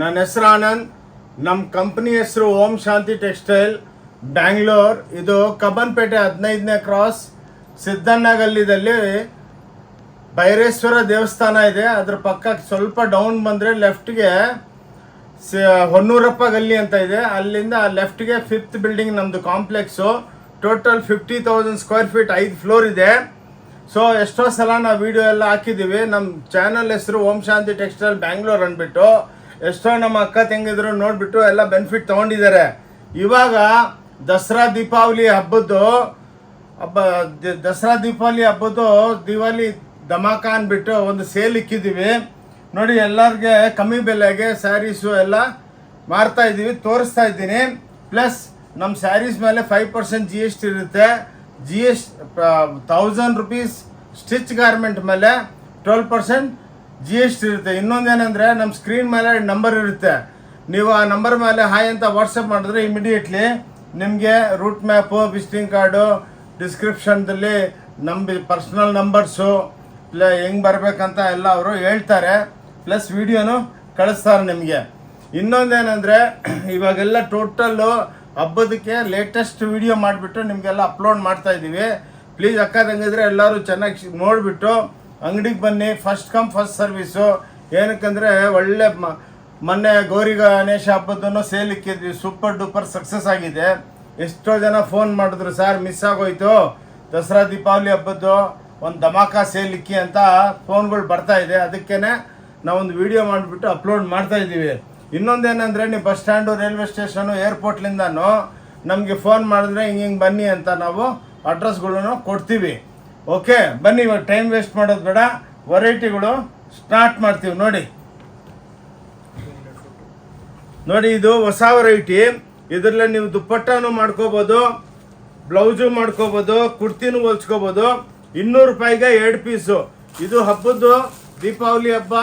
ನನ್ನ ಹೆಸರು ಆನಂದ್. ನಮ್ಮ ಕಂಪ್ನಿ ಹೆಸರು ಓಂ ಶಾಂತಿ ಟೆಕ್ಸ್ಟೈಲ್ ಬ್ಯಾಂಗ್ಳೂರ್. ಇದು ಕಬ್ಬನ್ಪೇಟೆ 15ನೇ ಕ್ರಾಸ್ ಸಿದ್ದಣ್ಣಗಲ್ಲಿದಲ್ಲಿ ಭೈರೇಶ್ವರ ದೇವಸ್ಥಾನ ಇದೆ. ಅದ್ರ ಪಕ್ಕಕ್ಕೆ ಸ್ವಲ್ಪ ಡೌನ್ ಬಂದರೆ ಲೆಫ್ಟ್ಗೆ ಹೊನ್ನೂರಪ್ಪ ಗಲ್ಲಿ ಅಂತ ಇದೆ. ಅಲ್ಲಿಂದ ಲೆಫ್ಟ್ಗೆ 5th ಬಿಲ್ಡಿಂಗ್ ನಮ್ಮದು complex. Total 50,000 square feet 5 floor ಇದೆ. ಸೊ ಎಷ್ಟೋ ಸಲ ನಾವು ವಿಡಿಯೋ ಎಲ್ಲ ಹಾಕಿದ್ದೀವಿ. ನಮ್ಮ ಚಾನಲ್ ಹೆಸರು ಓಂ ಶಾಂತಿ ಟೆಕ್ಸ್ಟೈಲ್ ಬ್ಯಾಂಗ್ಳೂರ್ ಅಂದ್ಬಿಟ್ಟು ಎಷ್ಟೋ ನಮ್ಮ ಅಕ್ಕ ತಂಗಿದ್ರು ನೋಡಿಬಿಟ್ಟು ಎಲ್ಲ ಬೆನಿಫಿಟ್ ತೊಗೊಂಡಿದ್ದಾರೆ. ಇವಾಗ ದಸರಾ ದೀಪಾವಳಿ ಹಬ್ಬದ್ದು ದಿವಾಲಿ ಧಮಾಕ ಅಂದ್ಬಿಟ್ಟು ಒಂದು ಸೇಲ್ ಇಕ್ಕಿದ್ದೀವಿ ನೋಡಿ. ಎಲ್ಲರಿಗೆ ಕಮ್ಮಿ ಬೆಲೆಗೆ ಸ್ಯಾರೀಸು ಎಲ್ಲ ಮಾರ್ತಾ ಇದ್ದೀವಿ, ತೋರಿಸ್ತಾ ಇದ್ದೀನಿ. ಪ್ಲಸ್ ನಮ್ಮ ಸ್ಯಾರೀಸ್ ಮೇಲೆ 5% GST ಇರುತ್ತೆ. $1,000 ರೂಪೀಸ್ ಸ್ಟಿಚ್ ಗಾರ್ಮೆಂಟ್ ಮೇಲೆ 12% GST ಇರುತ್ತೆ. ಇನ್ನೊಂದೇನೆಂದರೆ ನಮ್ಮ ಸ್ಕ್ರೀನ್ ಮೇಲೆ ನಂಬರ್ ಇರುತ್ತೆ. ನೀವು ಆ ನಂಬರ್ ಮೇಲೆ ಹಾಯ್ ಅಂತ ವಾಟ್ಸಪ್ ಮಾಡಿದ್ರೆ ಇಮಿಡಿಯೇಟ್ಲಿ ನಿಮಗೆ ರೂಟ್ ಮ್ಯಾಪು, ವಿಸಿಟಿಂಗ್ ಕಾರ್ಡು, ಡಿಸ್ಕ್ರಿಪ್ಷನ್ದಲ್ಲಿ ನಮ್ಮ ಪರ್ಸ್ನಲ್ ನಂಬರ್ಸು ಹೆಂಗೆ ಬರಬೇಕಂತ ಎಲ್ಲ ಅವರು ಹೇಳ್ತಾರೆ. ಪ್ಲಸ್ ವಿಡಿಯೋನು ಕಳಿಸ್ತಾರೆ ನಿಮಗೆ. ಇನ್ನೊಂದೇನೆಂದರೆ ಇವಾಗೆಲ್ಲ ಟೋಟಲ್ಲು ಹಬ್ಬದಕ್ಕೆ ಲೇಟೆಸ್ಟ್ ವಿಡಿಯೋ ಮಾಡಿಬಿಟ್ಟು ನಿಮಗೆಲ್ಲ ಅಪ್ಲೋಡ್ ಮಾಡ್ತಾ ಇದ್ದೀವಿ. ಪ್ಲೀಸ್ ಅಕ್ಕ ತಂಗಿದ್ರೆ ಎಲ್ಲರೂ ಚೆನ್ನಾಗಿ ನೋಡಿಬಿಟ್ಟು ಅಂಗಡಿಗೆ ಬನ್ನಿ. First come first service. ಏನಕ್ಕಂದರೆ ಒಳ್ಳೆ ಮೊನ್ನೆ ಗೌರಿ ಗಣೇಶ ಹಬ್ಬದನ್ನು ಸೇಲ್ ಇಕ್ಕಿದ್ವಿ, ಸೂಪರ್ ಡೂಪರ್ ಸಕ್ಸಸ್ ಆಗಿದೆ. ಎಷ್ಟೋ ಜನ ಫೋನ್ ಮಾಡಿದ್ರು, ಸರ್ ಮಿಸ್ ಆಗೋಯ್ತು, ದಸರಾ ದೀಪಾವಳಿ ಹಬ್ಬದ್ದು ಒಂದು ಧಮಾಕ ಸೇಲ್ ಇಕ್ಕಿ ಅಂತ ಫೋನ್ಗಳು ಬರ್ತಾ ಇದೆ. ಅದಕ್ಕೇ ನಾವೊಂದು ವಿಡಿಯೋ ಮಾಡಿಬಿಟ್ಟು ಅಪ್ಲೋಡ್ ಮಾಡ್ತಾ ಇದ್ದೀವಿ. ಇನ್ನೊಂದೇನೆಂದರೆ ನೀವು ಬಸ್ ಸ್ಟ್ಯಾಂಡು, ರೈಲ್ವೆ ಸ್ಟೇಷನು, ಏರ್ಪೋರ್ಟ್ಲಿಂದನೂ ನಮಗೆ ಫೋನ್ ಮಾಡಿದ್ರೆ ಹಿಂಗೆ ಬನ್ನಿ ಅಂತ ನಾವು ಅಡ್ರೆಸ್ಗಳನ್ನು ಕೊಡ್ತೀವಿ. ಓಕೆ, ಬನ್ನಿ. ಇವಾಗ ಟೈಮ್ ವೇಸ್ಟ್ ಮಾಡೋದು ಬೇಡ, ವೆರೈಟಿಗಳು ಸ್ಟಾರ್ಟ್ ಮಾಡ್ತೀವಿ. ನೋಡಿ ಇದು ಹೊಸ ವೆರೈಟಿ. ಇದರಲ್ಲೇ ನೀವು ದುಪ್ಪಟ್ಟನೂ ಮಾಡ್ಕೋಬೋದು, ಬ್ಲೌಸು ಮಾಡ್ಕೋಬೋದು, ಕುರ್ತಿನೂ ಹೊಲ್ಸ್ಕೋಬೋದು. 200 ರೂಪಾಯಿಗೆ 2 ಪೀಸು. ಇದು ಹಬ್ಬದ್ದು ದೀಪಾವಳಿ ಹಬ್ಬ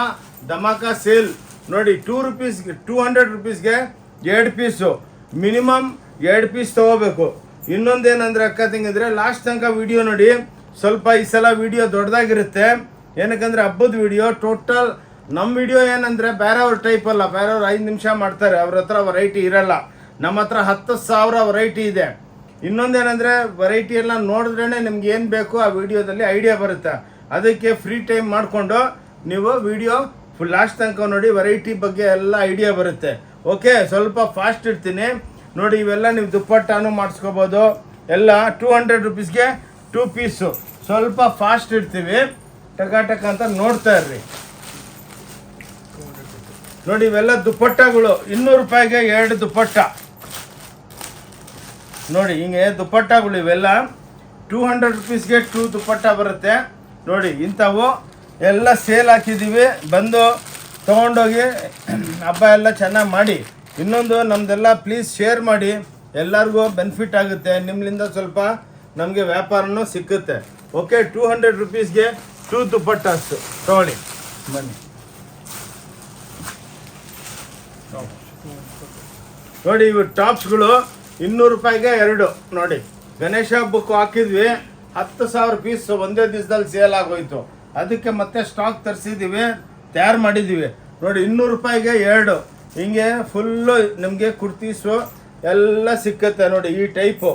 ಧಮಾಕ ಸೇಲ್ ನೋಡಿ. 200 ರೂಪೀಸ್ಗೆ 2 ಪೀಸು. ಮಿನಿಮಮ್ 2 ಪೀಸ್ ತೊಗೋಬೇಕು. ಇನ್ನೊಂದೇನೆಂದರೆ ಅಕ್ಕ ತಂಗಿದ್ರೆ ಲಾಸ್ಟ್ ತನಕ ವಿಡಿಯೋ ನೋಡಿ. ಸ್ವಲ್ಪ ಈ ಸಲ ವಿಡಿಯೋ ದೊಡ್ಡದಾಗಿರುತ್ತೆ. ಏನಕ್ಕಂದರೆ ಹಬ್ಬದ ವಿಡಿಯೋ ಟೋಟಲ್. ನಮ್ಮ ವಿಡಿಯೋ ಏನಂದರೆ ಬೇರೆಯವ್ರ ಟೈಪ್ ಅಲ್ಲ. ಬೇರೆಯವ್ರು 5 ನಿಮಿಷ ಮಾಡ್ತಾರೆ, ಅವ್ರ ಹತ್ರ ವೆರೈಟಿ ಇರಲ್ಲ. ನಮ್ಮ ಹತ್ರ 10,000 ವೆರೈಟಿ ಇದೆ. ಇನ್ನೊಂದೇನೆಂದರೆ ವೆರೈಟಿ ಎಲ್ಲ ನೋಡಿದ್ರೇ ನಿಮ್ಗೆ ಏನು ಬೇಕು ಆ ವಿಡಿಯೋದಲ್ಲಿ ಐಡಿಯಾ ಬರುತ್ತೆ. ಅದಕ್ಕೆ ಫ್ರೀ ಟೈಮ್ ಮಾಡಿಕೊಂಡು ನೀವು ವಿಡಿಯೋ ಫುಲ್ ಲಾಸ್ಟ್ ತನಕ ನೋಡಿ. ವೆರೈಟಿ ಬಗ್ಗೆ ಎಲ್ಲ ಐಡಿಯಾ ಬರುತ್ತೆ. ಓಕೆ, ಸ್ವಲ್ಪ ಫಾಸ್ಟ್ ಇರ್ತೀನಿ ನೋಡಿ. ಇವೆಲ್ಲ ನೀವು ದುಪ್ಪಟ್ಟನೂ ಮಾಡಿಸ್ಕೋಬೋದು. ಎಲ್ಲ 200 ರೂಪೀಸ್ಗೆ 2 ಪೀಸು. ಸ್ವಲ್ಪ ಫಾಸ್ಟ್ ಇರ್ತೀವಿ, ಟಕ ಅಂತ ನೋಡ್ತಾ ಇರ್ರಿ. ನೋಡಿ ಇವೆಲ್ಲ ದುಪ್ಪಟ್ಟಗಳು. 200 ರೂಪಾಯಿಗೆ 2 ದುಪ್ಪಟ್ಟ ನೋಡಿ. ಹಿಂಗೆ ದುಪ್ಪಟ್ಟಗಳು ಇವೆಲ್ಲ 200 ರೂಪೀಸ್ಗೆ 2 ದುಪ್ಪಟ್ಟ ಬರುತ್ತೆ ನೋಡಿ. ಇಂಥವು ಎಲ್ಲ ಸೇಲ್ ಹಾಕಿದ್ದೀವಿ. ಬಂದು ತೊಗೊಂಡೋಗಿ ಹಬ್ಬ ಎಲ್ಲ ಚೆನ್ನಾಗಿ ಮಾಡಿ. ಇನ್ನೊಂದು ನಮ್ಮದೆಲ್ಲ ಪ್ಲೀಸ್ ಶೇರ್ ಮಾಡಿ, ಎಲ್ಲರಿಗೂ ಬೆನಿಫಿಟ್ ಆಗುತ್ತೆ. ನಿಮ್ಮಿಂದ ಸ್ವಲ್ಪ ನಮಗೆ ವ್ಯಾಪಾರನೂ ಸಿಕ್ಕುತ್ತೆ. ಓಕೆ, 200 ರೂಪೀಸ್ಗೆ 2 ದುಪ್ಪಟ್ಟಾಸು ತೊಗೊಳ್ಳಿ. ಬನ್ನಿ ನೋಡಿ. ಇವು ಟಾಪ್ಸ್ಗಳು 200 ರೂಪಾಯಿಗೆ 2 ನೋಡಿ. ಗಣೇಶ ಹಬ್ಬಕ್ಕೂ ಹಾಕಿದ್ವಿ, 10,000 ಪೀಸ್ ಒಂದೇ ದಿವಸದಲ್ಲಿ ಸೇಲ್ ಆಗೋಯ್ತು. ಅದಕ್ಕೆ ಮತ್ತೆ ಸ್ಟಾಕ್ ತರಿಸಿದ್ದೀವಿ, ತಯಾರು ಮಾಡಿದ್ದೀವಿ ನೋಡಿ. 200 ರೂಪಾಯಿಗೆ 2 ಹಿಂಗೆ ಫುಲ್ಲು ನಿಮಗೆ ಕುರ್ತೀಸು ಎಲ್ಲ ಸಿಕ್ಕತ್ತೆ ನೋಡಿ ಈ ಟೈಪು.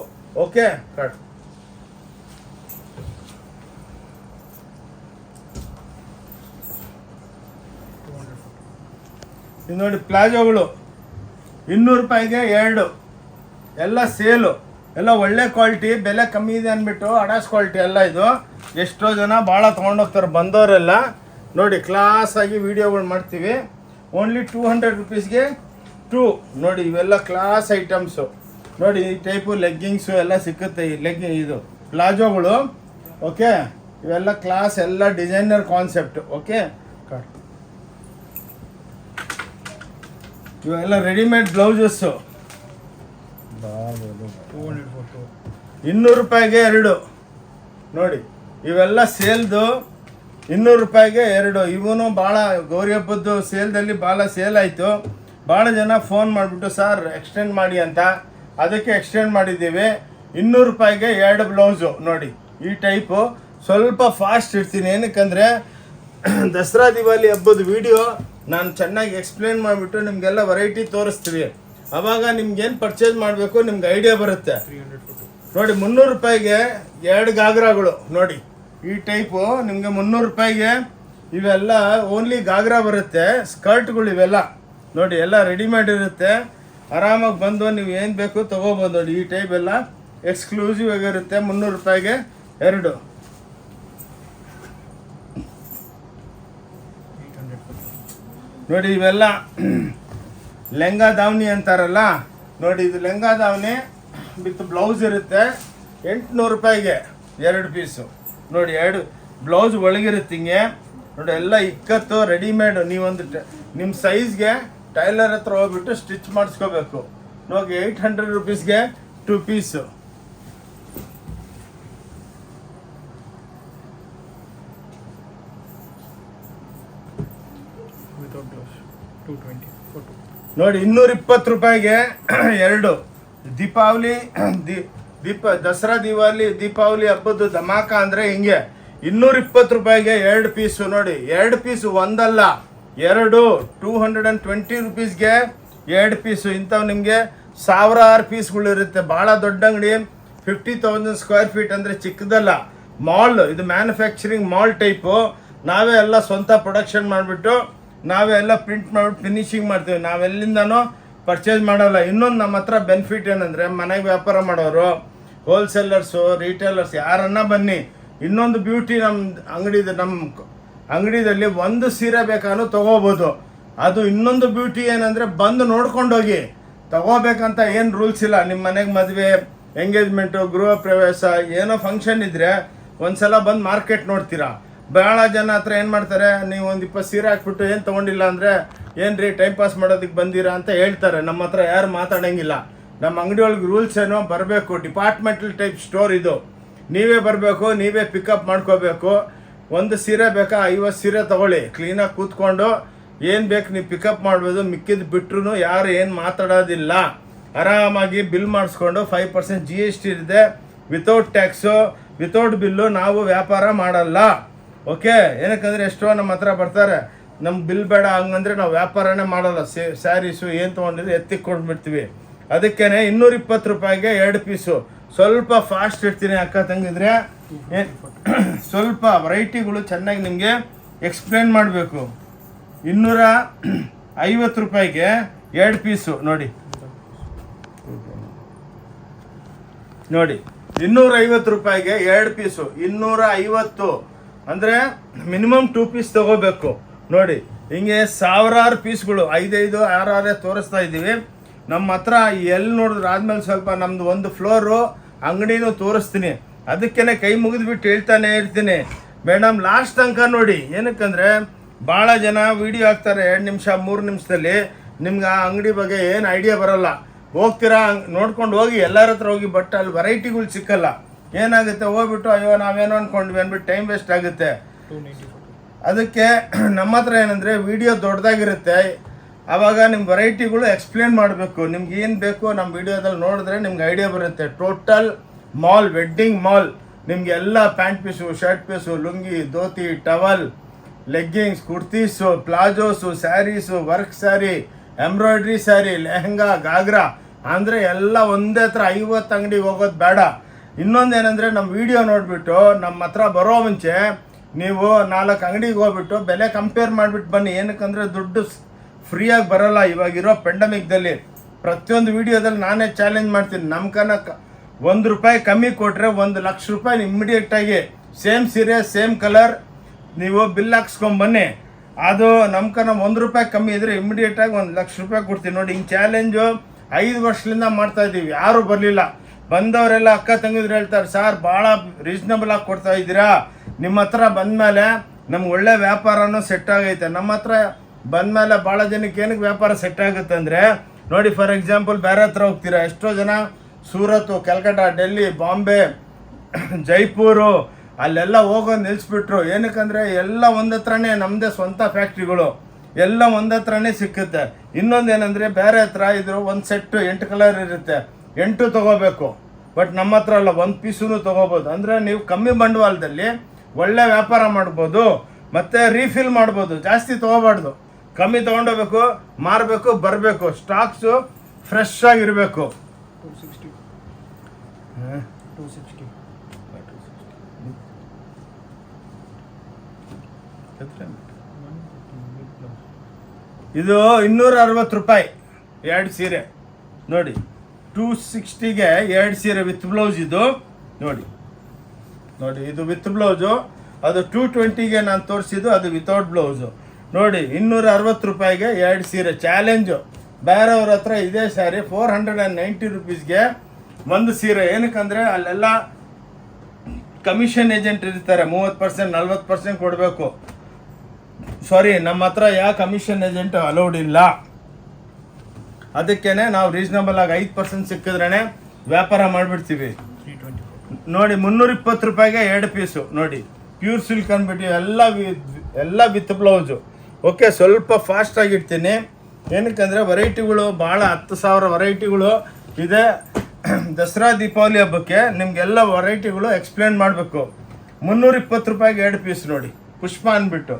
Okay, cut. ಇದು ನೋಡಿ ಪ್ಲಾಜೋಗಳು 200 ರೂಪಾಯಿಗೆ 2 ಎಲ್ಲ ಸೇಲು. ಎಲ್ಲ ಒಳ್ಳೆ ಕ್ವಾಲಿಟಿ, ಬೆಲೆ ಕಮ್ಮಿ ಇದೆ ಅಂದ್ಬಿಟ್ಟು ಅಡಾಸ್ ಕ್ವಾಲಿಟಿ ಎಲ್ಲ ಇದು. ಎಷ್ಟೋ ಜನ ಭಾಳ ತೊಗೊಂಡೋಗ್ತಾರೆ ಬಂದವರೆಲ್ಲ ನೋಡಿ. ಕ್ಲಾಸಾಗಿ ವೀಡಿಯೋಗಳು ಮಾಡ್ತೀವಿ. ಓನ್ಲಿ 200 ರೂಪೀಸ್ಗೆ 2 ನೋಡಿ. ಇವೆಲ್ಲ ಕ್ಲಾಸ್ ಐಟಮ್ಸು ನೋಡಿ. ಈ ಟೈಪು ಲೆಗ್ಗಿಂಗ್ಸು ಎಲ್ಲ ಸಿಕ್ಕುತ್ತೆ. ಈ ಇದು ಪ್ಲಾಜೋಗಳು. ಓಕೆ, ಇವೆಲ್ಲ ಕ್ಲಾಸ್, ಎಲ್ಲ ಡಿಸೈನರ್ ಕಾನ್ಸೆಪ್ಟ್. ಓಕೆ, ಇವೆಲ್ಲ ರೆಡಿಮೇಡ್ ಬ್ಲೌಸಸ್ಸು 200 ರೂಪಾಯಿಗೆ 2 ನೋಡಿ. ಇವೆಲ್ಲ ಸೇಲ್ದು 200 ರೂಪಾಯಿಗೆ 2. ಇವನು ಭಾಳ ಗೌರಿ ಹಬ್ಬದ್ದು ಸೇಲ್ದಲ್ಲಿ ಭಾಳ ಸೇಲ್ ಆಯಿತು. ಭಾಳ ಜನ ಫೋನ್ ಮಾಡಿಬಿಟ್ಟು ಸರ್ ಎಕ್ಸ್ಟೆಂಡ್ ಮಾಡಿ ಅಂತ, ಅದಕ್ಕೆ ಎಕ್ಸ್ಟೆಂಡ್ ಮಾಡಿದ್ದೀವಿ. 200 ರೂಪಾಯಿಗೆ 2 ಬ್ಲೌಸು ನೋಡಿ ಈ ಟೈಪು. ಸ್ವಲ್ಪ ಫಾಸ್ಟ್ ಇರ್ತೀನಿ, ಏನಕ್ಕಂದರೆ ದಸರಾ ದಿವಾಲಿ ಹಬ್ಬದ ವಿಡಿಯೋ ನಾನು ಚೆನ್ನಾಗಿ ಎಕ್ಸ್ಪ್ಲೇನ್ ಮಾಡಿಬಿಟ್ಟು ನಿಮಗೆಲ್ಲ ವೆರೈಟಿ ತೋರಿಸ್ತೀವಿ. ಆವಾಗ ನಿಮ್ಗೇನು ಪರ್ಚೇಸ್ ಮಾಡಬೇಕು ನಿಮ್ಗೆ ಐಡಿಯಾ ಬರುತ್ತೆ. ನೋಡಿ 300 ರೂಪಾಯಿಗೆ 2 ಗಾಗ್ರಾಗಳು ನೋಡಿ ಈ ಟೈಪು ನಿಮಗೆ 300 ರೂಪಾಯಿಗೆ ಇವೆಲ್ಲ ಓನ್ಲಿ ಗಾಗ್ರಾ ಬರುತ್ತೆ. ಸ್ಕರ್ಟ್ಗಳು ಇವೆಲ್ಲ ನೋಡಿ ಎಲ್ಲ ರೆಡಿಮೇಡ್ ಇರುತ್ತೆ. ಆರಾಮಾಗಿ ಬಂದು ನೀವು ಏನು ಬೇಕು ತೊಗೋಬೋದು. ನೋಡಿ ಈ ಟೈಪ್ ಎಲ್ಲ ಎಕ್ಸ್ಕ್ಲೂಸಿವ್ ಆಗಿರುತ್ತೆ. 300 ರೂಪಾಯಿಗೆ 2 ನೋಡಿ. ಇವೆಲ್ಲ ಲೆಂಗಾ ದಾವಣಿ ಅಂತಾರಲ್ಲ ನೋಡಿ, ಇದು ಲೆಂಗಾ ದಾವಣಿ ವಿತ್ ಬ್ಲೌಸ್ ಇರುತ್ತೆ. 800 ರೂಪಾಯಿಗೆ 2 ಪೀಸು ನೋಡಿ. 2 ಬ್ಲೌಸ್ ಒಳಗಿರುತ್ತೆ ಹಿಂಗೆ ನೋಡಿ. ಎಲ್ಲ ಇಕ್ಕತ್ತು ರೆಡಿಮೇಡು. ನೀವೊಂದು ನಿಮ್ಮ ಸೈಜ್ಗೆ ಟೈಲರ್ ಹತ್ರ ಹೋಗ್ಬಿಟ್ಟು ಸ್ಟಿಚ್ ಮಾಡಿಸ್ಕೋಬೇಕು. ನೋಡಿ 800 ರೂಪೀಸ್ಗೆ 2 ಪೀಸು. ನೋಡಿ 220 ರೂಪಾಯಿಗೆ 2. ದೀಪಾವಳಿ ದಸರಾ ದೀಪಾವಳಿ ಹಬ್ಬದ ಧಮಾಕ ಅಂದರೆ ಹಿಂಗೆ 220 ರೂಪಾಯಿಗೆ 2 ಪೀಸು ನೋಡಿ. 2 ಪೀಸು ಒಂದಲ್ಲ 2, 220 ರೂಪೀಸ್ಗೆ 2 ಪೀಸು. ಇಂಥವು ನಿಮಗೆ ಸಾವಿರಾರು ಪೀಸ್ಗಳಿರುತ್ತೆ. ಭಾಳ ದೊಡ್ಡ ಅಂಗಡಿ 50,000 ಸ್ಕ್ವೇರ್ ಫೀಟ್ ಅಂದರೆ ಚಿಕ್ಕದಲ್ಲ, ಮಾಲ್. ಇದು ಮ್ಯಾನುಫ್ಯಾಕ್ಚರಿಂಗ್ ಮಾಲ್ ಟೈಪು. ನಾವೇ ಎಲ್ಲ ಸ್ವಂತ ಪ್ರೊಡಕ್ಷನ್ ಮಾಡಿಬಿಟ್ಟು ನಾವೇ ಎಲ್ಲ ಪ್ರಿಂಟ್ ಮಾಡಿಬಿಟ್ಟು ಫಿನಿಶಿಂಗ್ ಮಾಡ್ತೀವಿ. ನಾವೆಲ್ಲಿಂದನೂ ಪರ್ಚೇಸ್ ಮಾಡಲ್ಲ. ಇನ್ನೊಂದು ನಮ್ಮ ಹತ್ರ ಬೆನಿಫಿಟ್ ಏನಂದರೆ, ಮನೆಗೆ ವ್ಯಾಪಾರ ಮಾಡೋರು, ಹೋಲ್ಸೇಲರ್ಸು, ರಿಟೇಲರ್ಸ್ ಯಾರನ್ನ ಬನ್ನಿ, ಇನ್ನೊಂದು ಬ್ಯೂಟಿ ನಮ್ಮ ಅಂಗಡಿದಲ್ಲಿ ಒಂದು ಸೀರೆ ಬೇಕಾದ್ರೂ ತೊಗೋಬೋದು. ಅದು ಇನ್ನೊಂದು ಬ್ಯೂಟಿ ಏನಂದರೆ, ಬಂದು ನೋಡ್ಕೊಂಡೋಗಿ ತಗೋಬೇಕಂತ ಏನು ರೂಲ್ಸ್ ಇಲ್ಲ. ನಿಮ್ಮ ಮನೆಗೆ ಮದುವೆ, ಎಂಗೇಜ್ಮೆಂಟು, ಗೃಹ ಪ್ರವೇಶ ಏನೋ ಫಂಕ್ಷನ್ ಇದ್ದರೆ ಒಂದ್ಸಲ ಬಂದು ಮಾರ್ಕೆಟ್ ನೋಡ್ತೀರಾ. ಭಾಳ ಜನ ಹತ್ರ ಏನು ಮಾಡ್ತಾರೆ, ನೀವು ಒಂದು 20 ಸೀರೆ ಹಾಕ್ಬಿಟ್ಟು ಏನು ತೊಗೊಂಡಿಲ್ಲ ಅಂದರೆ, ಏನು ರೀ ಟೈಮ್ ಪಾಸ್ ಮಾಡೋದಕ್ಕೆ ಬಂದಿರಾ ಅಂತ ಹೇಳ್ತಾರೆ. ನಮ್ಮ ಹತ್ರ ಯಾರು ಮಾತಾಡೋಂಗಿಲ್ಲ. ನಮ್ಮ ಅಂಗಡಿ ಒಳಗೆ ರೂಲ್ಸ್ ಏನೋ ಬರಬೇಕು. ಡಿಪಾರ್ಟ್ಮೆಂಟಲ್ ಟೈಪ್ ಸ್ಟೋರ್ ಇದು. ನೀವೇ ಬರಬೇಕು, ನೀವೇ ಪಿಕಪ್ ಮಾಡ್ಕೋಬೇಕು. ಒಂದು ಸೀರೆ ಬೇಕಾ 50 ಸೀರೆ ತೊಗೊಳ್ಳಿ, ಕ್ಲೀನಾಗಿ ಕೂತ್ಕೊಂಡು ಏನು ಬೇಕು ನೀವು ಪಿಕಪ್ ಮಾಡ್ಬೋದು. ಮಿಕ್ಕಿದ್ದು ಬಿಟ್ಟರು ಯಾರು ಏನು ಮಾತಾಡೋದಿಲ್ಲ. ಆರಾಮಾಗಿ ಬಿಲ್ ಮಾಡಿಸ್ಕೊಂಡು 5% GST ಇದೆ. ವಿತೌಟ್ ಟ್ಯಾಕ್ಸು, ವಿತೌಟ್ ಬಿಲ್ಲು ನಾವು ವ್ಯಾಪಾರ ಮಾಡಲ್ಲ. ಓಕೆ, ಏನಕ್ಕಂದರೆ ಎಷ್ಟೋ ನಮ್ಮ ಹತ್ರ ಬರ್ತಾರೆ, ನಮ್ಗೆ ಬಿಲ್ ಬೇಡ ಹಂಗಂದ್ರೆ ನಾವು ವ್ಯಾಪಾರನೇ ಮಾಡಲ್ಲ. ಸ್ಯಾರೀಸು ಏನು ತೊಗೊಂಡಿದ್ರೆ ಎತ್ತಿಕೊಂಡ್ಬಿಡ್ತೀವಿ. ಅದಕ್ಕೇ 220 ರೂಪಾಯಿಗೆ 2 ಪೀಸು. ಸ್ವಲ್ಪ ಫಾಸ್ಟ್ ಇರ್ತೀನಿ ಅಕ್ಕ ತಂಗಿದ್ರೆ, ಸ್ವಲ್ಪ ವೆರೈಟಿಗಳು ಚೆನ್ನಾಗಿ ನಿಮಗೆ ಎಕ್ಸ್ಪ್ಲೇನ್ ಮಾಡಬೇಕು. 250 ರೂಪಾಯಿಗೆ 2 ಪೀಸು ನೋಡಿ. 250 ರೂಪಾಯಿಗೆ 2 ಪೀಸು. 250 ಅಂದರೆ ಮಿನಿಮಮ್ 2 ಪೀಸ್ ತೊಗೋಬೇಕು ನೋಡಿ. ಹಿಂಗೆ ಸಾವಿರಾರು ಪೀಸ್ಗಳು 5 6 ತೋರಿಸ್ತಾ ಇದ್ದೀವಿ. ನಮ್ಮ ಹತ್ರ ಎಲ್ಲಿ ನೋಡಿದ್ರೆ ಆದಮೇಲೆ ಸ್ವಲ್ಪ ನಮ್ಮದು ಒಂದು ಫ್ಲೋರು ಅಂಗಡಿನೂ ತೋರಿಸ್ತೀನಿ. ಅದಕ್ಕೇ ಕೈ ಮುಗಿದ್ಬಿಟ್ಟು ಹೇಳ್ತಾನೆ ಇರ್ತೀನಿ, ಮೇಡಮ್ ಲಾಸ್ಟ್ ತನಕ ನೋಡಿ. ಏನಕ್ಕಂದರೆ ಭಾಳ ಜನ ವೀಡಿಯೋ ಹಾಕ್ತಾರೆ 2 ನಿಮಿಷ 3 ನಿಮಿಷದಲ್ಲಿ. ನಿಮ್ಗೆ ಆ ಅಂಗಡಿ ಬಗ್ಗೆ ಏನು ಐಡಿಯಾ ಬರೋಲ್ಲ. ಹೋಗ್ತೀರಾ ನೋಡ್ಕೊಂಡು ಹೋಗಿ, ಎಲ್ಲರ ಹತ್ರ ಹೋಗಿ, ಬಟ್ ಅಲ್ಲಿ ವೆರೈಟಿಗಳು ಸಿಕ್ಕಲ್ಲ. ಏನಾಗುತ್ತೆ, ಹೋಗ್ಬಿಟ್ಟು ಅಯ್ಯೋ ನಾವೇನೋ ಅಂದ್ಕೊಂಡ್ವಿ ಅಂದ್ಬಿಟ್ಟು ಟೈಮ್ ವೇಸ್ಟ್ ಆಗುತ್ತೆ. ಅದಕ್ಕೆ ನಮ್ಮ ಹತ್ರ ಏನಂದರೆ ವಿಡಿಯೋ ದೊಡ್ಡದಾಗಿರುತ್ತೆ. ಆವಾಗ ನಿಮ್ಮ ವೆರೈಟಿಗಳು ಎಕ್ಸ್ಪ್ಲೇನ್ ಮಾಡಬೇಕು. ನಿಮ್ಗೆ ಏನು ಬೇಕು ನಮ್ಮ ವಿಡಿಯೋದಲ್ಲಿ ನೋಡಿದ್ರೆ ನಿಮ್ಗೆ ಐಡಿಯಾ ಬರುತ್ತೆ. Total mall, wedding mall. ನಿಮಗೆ ಎಲ್ಲ pant piece, shirt piece, lungi, dhoti, towel, leggings, kurtis, palazzos, saris, work sari, embroidery sari, lehenga, ghagra ಅಂದರೆ ಎಲ್ಲ ಒಂದೇ ಹತ್ರ 50 ಅಂಗಡಿಗೆ ಹೋಗೋದು ಬೇಡ. ಇನ್ನೊಂದೇನೆಂದರೆ, ನಮ್ಮ ವಿಡಿಯೋ ನೋಡಿಬಿಟ್ಟು ನಮ್ಮ ಹತ್ರ ಬರೋ ಮುಂಚೆ ನೀವು 4 ಅಂಗಡಿಗೆ ಹೋಗ್ಬಿಟ್ಟು ಬೆಲೆ ಕಂಪೇರ್ ಮಾಡಿಬಿಟ್ಟು ಬನ್ನಿ. ಏನಕ್ಕಂದರೆ ದುಡ್ಡು ಫ್ರೀಯಾಗಿ ಬರೋಲ್ಲ. ಇವಾಗಿರೋ ಪೆಂಡಮಿಕ್ದಲ್ಲಿ ಪ್ರತಿಯೊಂದು ವಿಡಿಯೋದಲ್ಲಿ ನಾನೇ ಚಾಲೆಂಜ್ ಮಾಡ್ತೀನಿ. ನಮ್ಮ ಕನಕ ₹1 ಕಮ್ಮಿ ಕೊಟ್ಟರೆ 1 ಲಕ್ಷ ರೂಪಾಯಿ ಇಮ್ಮಿಡಿಯೇಟಾಗಿ ಸೇಮ್ ಸೀರೆ ಸೇಮ್ ಕಲರ್ ನೀವು ಬಿಲ್ ಹಾಕ್ಸ್ಕೊಂಬನ್ನಿ. ಅದು ನಮ್ಮ ಕನ ₹1 ಕಮ್ಮಿ ಇದ್ದರೆ ಇಮ್ಮಿಡಿಯೇಟಾಗಿ 1 ಲಕ್ಷ ರೂಪಾಯಿ ಕೊಡ್ತೀನಿ ನೋಡಿ. ಹಿಂಗೆ ಚಾಲೆಂಜು 5 ವರ್ಷದಿಂದ ಮಾಡ್ತಾಯಿದ್ದೀವಿ. ಯಾರೂ ಬರಲಿಲ್ಲ. ಬಂದವರೆಲ್ಲ ಅಕ್ಕ ತಂಗಿದ್ರು ಹೇಳ್ತಾರೆ, ಸರ್ ಭಾಳ ರೀಸ್ನಬಲ್ ಆಗಿ ಕೊಡ್ತಾ ಇದ್ದೀರಾ. ನಿಮ್ಮ ಹತ್ರ ಬಂದಮೇಲೆ ನಮ್ಗೆ ಒಳ್ಳೆ ವ್ಯಾಪಾರನೂ ಸೆಟ್ ಆಗೈತೆ. ನಮ್ಮ ಹತ್ರ ಬಂದಮೇಲೆ ಭಾಳ ಜನಕ್ಕೆ ಏನಕ್ಕೆ ವ್ಯಾಪಾರ ಸೆಟ್ ಆಗುತ್ತೆ ಅಂದರೆ ನೋಡಿ, ಫಾರ್ ಎಕ್ಸಾಂಪಲ್ ಬೇರೆ ಹತ್ರ ಹೋಗ್ತೀರಾ, ಎಷ್ಟೋ ಜನ ಸೂರತ್ತು, ಕಲ್ಕಟ್ಟ, ಡೆಲ್ಲಿ, ಬಾಂಬೆ, ಜೈಪುರು ಅಲ್ಲೆಲ್ಲ ಹೋಗೋದು ನಿಲ್ಲಿಸ್ಬಿಟ್ರು. ಏನಕ್ಕಂದರೆ ಎಲ್ಲ ಒಂದು ಹತ್ರನೇ, ನಮ್ಮದೇ ಸ್ವಂತ ಫ್ಯಾಕ್ಟ್ರಿಗಳು ಎಲ್ಲ ಒಂದು ಹತ್ರನೇ ಸಿಕ್ಕುತ್ತೆ. ಇನ್ನೊಂದೇನೆಂದರೆ ಬೇರೆ ಹತ್ರ ಇದ್ರು ಒಂದು ಸೆಟ್ಟು 8 ಕಲರ್ ಇರುತ್ತೆ, 8 ತೊಗೋಬೇಕು. ಬಟ್ ನಮ್ಮ ಹತ್ರ ಅಲ್ಲ, 1 ಪೀಸೂ ತೊಗೋಬೋದು. ಅಂದರೆ ನೀವು ಕಮ್ಮಿ ಬಂಡವಾಳದಲ್ಲಿ ಒಳ್ಳೆ ವ್ಯಾಪಾರ ಮಾಡ್ಬೋದು. ಮತ್ತು ರೀಫಿಲ್ ಮಾಡ್ಬೋದು. ಜಾಸ್ತಿ ತೊಗೋಬಾರ್ದು. ಕಮ್ಮಿ ತೊಗೊಂಡೋಗ್ಬೇಕು, ಮಾರಬೇಕು, ಬರಬೇಕು. ಸ್ಟಾಕ್ಸು ಫ್ರೆಶ್ ಆಗಿರಬೇಕು. 260 ಇದು 260 ರೂಪಾಯಿ 2 ಸೀರೆ ನೋಡಿ. 260ಗೆ 2 ಸೀರೆ ವಿತ್ ಬ್ಲೌಸ್. ಇದು ನೋಡಿ ನೋಡಿ, ಇದು ವಿತ್ ಬ್ಲೌಸು. ಅದು 220ಗೆ ನಾನು ತೋರಿಸಿದ್ದು ಅದು ವಿತೌಟ್ ಬ್ಲೌಸು. ನೋಡಿ 260 ರೂಪಾಯಿಗೆ 2 ಸೀರೆ. ಚಾಲೆಂಜು. ಬೇರೆಯವ್ರ ಹತ್ರ ಇದೇ ಸ್ಯಾರಿ 490 ರುಪೀಸ್ಗೆ ಒಂದು ಸೀರೆ. ಏನಕ್ಕಂದರೆ ಅಲ್ಲೆಲ್ಲ ಕಮಿಷನ್ ಏಜೆಂಟ್ ಇರ್ತಾರೆ, 30% 40% ಕೊಡಬೇಕು. ಸಾರಿ, ನಮ್ಮ ಹತ್ರ ಯಾವ ಕಮಿಷನ್ ಏಜೆಂಟ್ ಅಲೌಡ್ ಇಲ್ಲ. ಅದಕ್ಕೇ ನಾವು ರೀಸನಬಲ್ ಆಗಿ 5% ಸಿಕ್ಕಿದ್ರೇ ವ್ಯಾಪಾರ ಮಾಡಿಬಿಡ್ತೀವಿ. ನೋಡಿ 320 ರೂಪಾಯಿಗೆ 2 ಪೀಸು. ನೋಡಿ ಪ್ಯೂರ್ ಸಿಲ್ಕ್ ಅಂದ್ಬಿಟ್ಟು ಎಲ್ಲ ವಿತ್ ಬ್ಲೌಸು. ಓಕೆ, ಸ್ವಲ್ಪ ಫಾಸ್ಟ್ ಆಗಿರ್ತೀನಿ. ಏನಕ್ಕಂದರೆ ವೆರೈಟಿಗಳು ಭಾಳ 10,000 ವೆರೈಟಿಗಳು ಇದೆ. ದಸರಾ ದೀಪಾವಳಿ ಹಬ್ಬಕ್ಕೆ ನಿಮಗೆಲ್ಲ ವೆರೈಟಿಗಳು ಎಕ್ಸ್ಪ್ಲೇನ್ ಮಾಡಬೇಕು. 320 ರೂಪಾಯಿಗೆ 2 ಪೀಸ್ ನೋಡಿ. ಪುಷ್ಪ ಅಂದ್ಬಿಟ್ಟು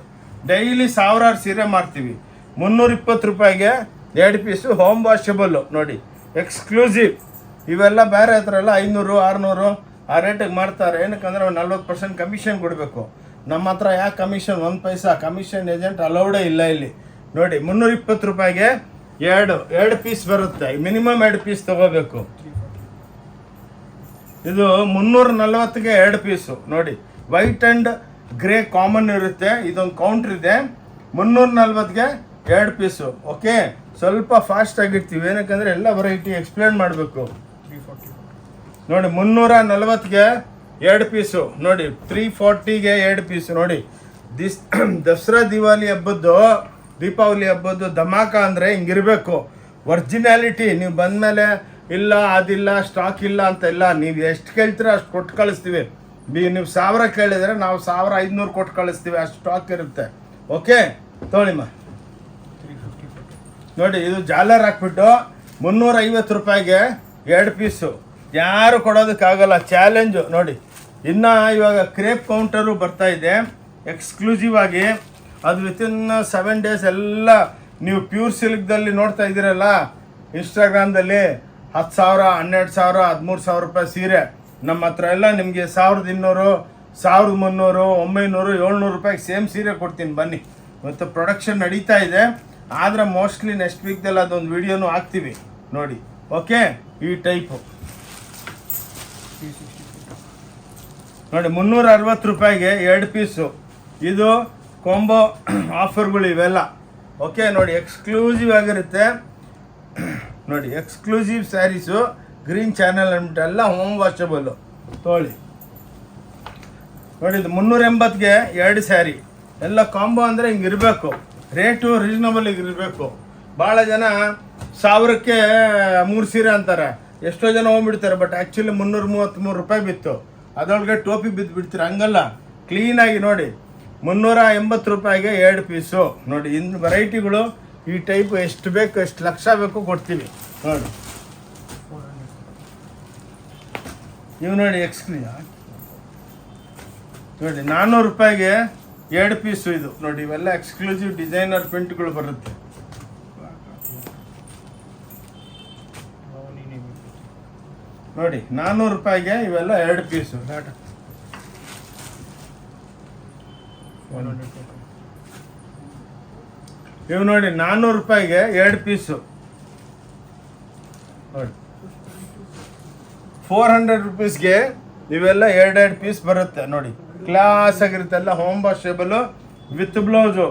ಡೈಲಿ 1000 ಸೀರೆ ಮಾರ್ತೀವಿ. 320 ರೂಪಾಯಿಗೆ 2 ಪೀಸು. ಹೋಮ್ ವಾಷಬಲ್ಲು ನೋಡಿ, ಎಕ್ಸ್ಕ್ಲೂಸಿವ್. ಇವೆಲ್ಲ ಬೇರೆ ಹತ್ರ ಎಲ್ಲ 500 600 ಆ ರೇಟಿಗೆ ಮಾಡ್ತಾರೆ. ಏನಕ್ಕಂದ್ರೆ 40% ಕಮಿಷನ್ ಕೊಡಬೇಕು. ನಮ್ಮ ಹತ್ರ ಯಾಕೆ ಕಮಿಷನ್ 1 ಪೈಸಾ ಕಮಿಷನ್ ಏಜೆಂಟ್ ಅಲೌಡೇ ಇಲ್ಲ ಇಲ್ಲಿ. ನೋಡಿ 320 ರೂಪಾಯಿಗೆ 2 ಪೀಸ್ ಬರುತ್ತೆ. ಮಿನಿಮಮ್ 2 ಪೀಸ್ ತೊಗೋಬೇಕು. ಇದು 340ಗೆ 2 ಪೀಸು ನೋಡಿ. ವೈಟ್ ಆ್ಯಂಡ್ ಗ್ರೇ ಕಾಮನ್ ಇರುತ್ತೆ. ಇದೊಂದು ಕೌಂಟ್ರ್ ಇದೆ. 340ಗೆ 2 ಪೀಸು. ಓಕೆ, ಸ್ವಲ್ಪ ಫಾಸ್ಟ್ ಆಗಿರ್ತೀವಿ. ಏನಕ್ಕಂದರೆ ಎಲ್ಲ ವೆರೈಟಿ ಎಕ್ಸ್ಪ್ಲೇನ್ ಮಾಡಬೇಕು. ನೋಡಿ 340ಗೆ 2 ಪೀಸು ನೋಡಿ. 340ಗೆ 2 ಪೀಸು ನೋಡಿ. ದಸರಾ ದೀಪಾವಳಿ ಹಬ್ಬದ್ದು ಧಮಾಕ ಅಂದರೆ ಹಿಂಗಿರಬೇಕು. ಒರಿಜಿನಾಲಿಟಿ. ನೀವು ಬಂದಮೇಲೆ ಇಲ್ಲ ಅದಿಲ್ಲ ಸ್ಟಾಕ್ ಇಲ್ಲ ಅಂತ ಇಲ್ಲ. ನೀವು ಎಷ್ಟು ಕೇಳ್ತೀರ ಅಷ್ಟು ಕೊಟ್ಟು ಕಳಿಸ್ತೀವಿ. ನೀವು 1000 ಕೇಳಿದರೆ ನಾವು 1500 ಕೊಟ್ಟು ಕಳಿಸ್ತೀವಿ. ಅಷ್ಟು ಸ್ಟಾಕ್ ಇರುತ್ತೆ. ಓಕೆ, ತೊಗೊಳ್ಳಿಮ್ಮ. ನೋಡಿ ಇದು ಜಾಲರ್ ಹಾಕ್ಬಿಟ್ಟು 350 ರೂಪಾಯಿಗೆ 2 ಪೀಸು. ಯಾರು ಕೊಡೋದಕ್ಕಾಗಲ್ಲ. ಚಾಲೆಂಜು ನೋಡಿ. ಇನ್ನು ಇವಾಗ ಕ್ರೇಪ್ ಕೌಂಟರು ಬರ್ತಾ ಇದೆ ಎಕ್ಸ್ಕ್ಲೂಸಿವ್ ಆಗಿ. ಅದು ವಿತಿನ್ 7 ಡೇಸ್ ಎಲ್ಲ ನೀವು ಪ್ಯೂರ್ ಸಿಲ್ಕ್ದಲ್ಲಿ ನೋಡ್ತಾ ಇದ್ದೀರಲ್ಲ ಇನ್ಸ್ಟಾಗ್ರಾಮ್ದಲ್ಲಿ 10,000 12,000 13,000 ರೂಪಾಯಿ ಸೀರೆ. ನಮ್ಮ ಹತ್ರ ಎಲ್ಲ ನಿಮಗೆ 1200 1300 900 700 ರೂಪಾಯಿಗೆ ಸೇಮ್ ಸೀರೆ ಕೊಡ್ತೀನಿ ಬನ್ನಿ. ಇವತ್ತು ಪ್ರೊಡಕ್ಷನ್ ನಡೀತಾ ಇದೆ. ಆದರೆ ಮೋಸ್ಟ್ಲಿ ನೆಕ್ಸ್ಟ್ ವೀಕ್ದಲ್ಲಿ ಅದೊಂದು ವಿಡಿಯೋನು ಹಾಕ್ತೀವಿ ನೋಡಿ. ಓಕೆ, ಈ ಟೈಪು ನೋಡಿ 360 ರೂಪಾಯಿಗೆ 2 ಪೀಸು. ಇದು ಕಾಂಬೋ ಆಫರ್ಗಳು ಇವೆಲ್ಲ. ಓಕೆ ನೋಡಿ, ಎಕ್ಸ್ಕ್ಲೂಸಿವ್ ಆಗಿರುತ್ತೆ ನೋಡಿ. ಎಕ್ಸ್ಕ್ಲೂಸಿವ್ ಸ್ಯಾರೀಸು ಗ್ರೀನ್ ಚಾನಲ್ ಅಂದ್ಬಿಟ್ಟು ಎಲ್ಲ ಹೋಮ್ ವಾಷಬಲ್ಲು ತೊಗೊಳ್ಳಿ ನೋಡಿ. ಇದು 380ಗೆ 2 ಸ್ಯಾರಿ. ಎಲ್ಲ ಕಾಂಬೋ ಅಂದರೆ ಹಿಂಗೆ ಇರಬೇಕು. ರೇಟು ರೀಸನಬಲ್ ಇರಬೇಕು. ಭಾಳ ಜನ 1000ಕ್ಕೆ 3 ಸೀರೆ ಅಂತಾರೆ. ಎಷ್ಟೋ ಜನ ಹೋಗ್ಬಿಡ್ತಾರೆ. ಬಟ್ ಆ್ಯಕ್ಚುಲಿ 333 ರೂಪಾಯಿ ಬಿತ್ತು. ಅದರೊಳಗೆ ಟೋಪಿ ಬಿದ್ದು ಬಿಡ್ತೀರ. ಹಂಗಲ್ಲ, ಕ್ಲೀನಾಗಿ ನೋಡಿ. 380 ರೂಪಾಯಿಗೆ 2 ಪೀಸು ನೋಡಿ. ಇನ್ನು ವೆರೈಟಿಗಳು ಈ ಟೈಪ್ ಎಷ್ಟು ಬೇಕು ಎಷ್ಟು ಲಕ್ಷ ಬೇಕು ಕೊಡ್ತೀವಿ ನೋಡಿ. ಇವು ನೋಡಿ ಎಕ್ಸ್ಕ್ಲೂಸಿವ್ ನೋಡಿ. 400 ರೂಪಾಯಿಗೆ 2 ಪೀಸು. ಇದು ನೋಡಿ, ಇವೆಲ್ಲ ಎಕ್ಸ್ಕ್ಲೂಸಿವ್ ಡಿಸೈನರ್ ಪ್ರಿಂಟ್ಗಳು ಬರುತ್ತೆ ನೋಡಿ. 400 ರೂಪಾಯಿಗೆ ಇವೆಲ್ಲ 2 ಪೀಸು. ಇವು ನೋಡಿ 400 ರೂಪಾಯಿಗೆ 2 ಪೀಸು ನೋಡಿ. 400 ರುಪೀಸ್ಗೆ ಇವೆಲ್ಲ 2 ಪೀಸ್ ಬರುತ್ತೆ ನೋಡಿ. ಕ್ಲಾಸ್ ಆಗಿರುತ್ತೆ. ಎಲ್ಲ ಹೋಮ್ ವಾಷೇಬಲು ವಿತ್ ಬ್ಲೌಸು.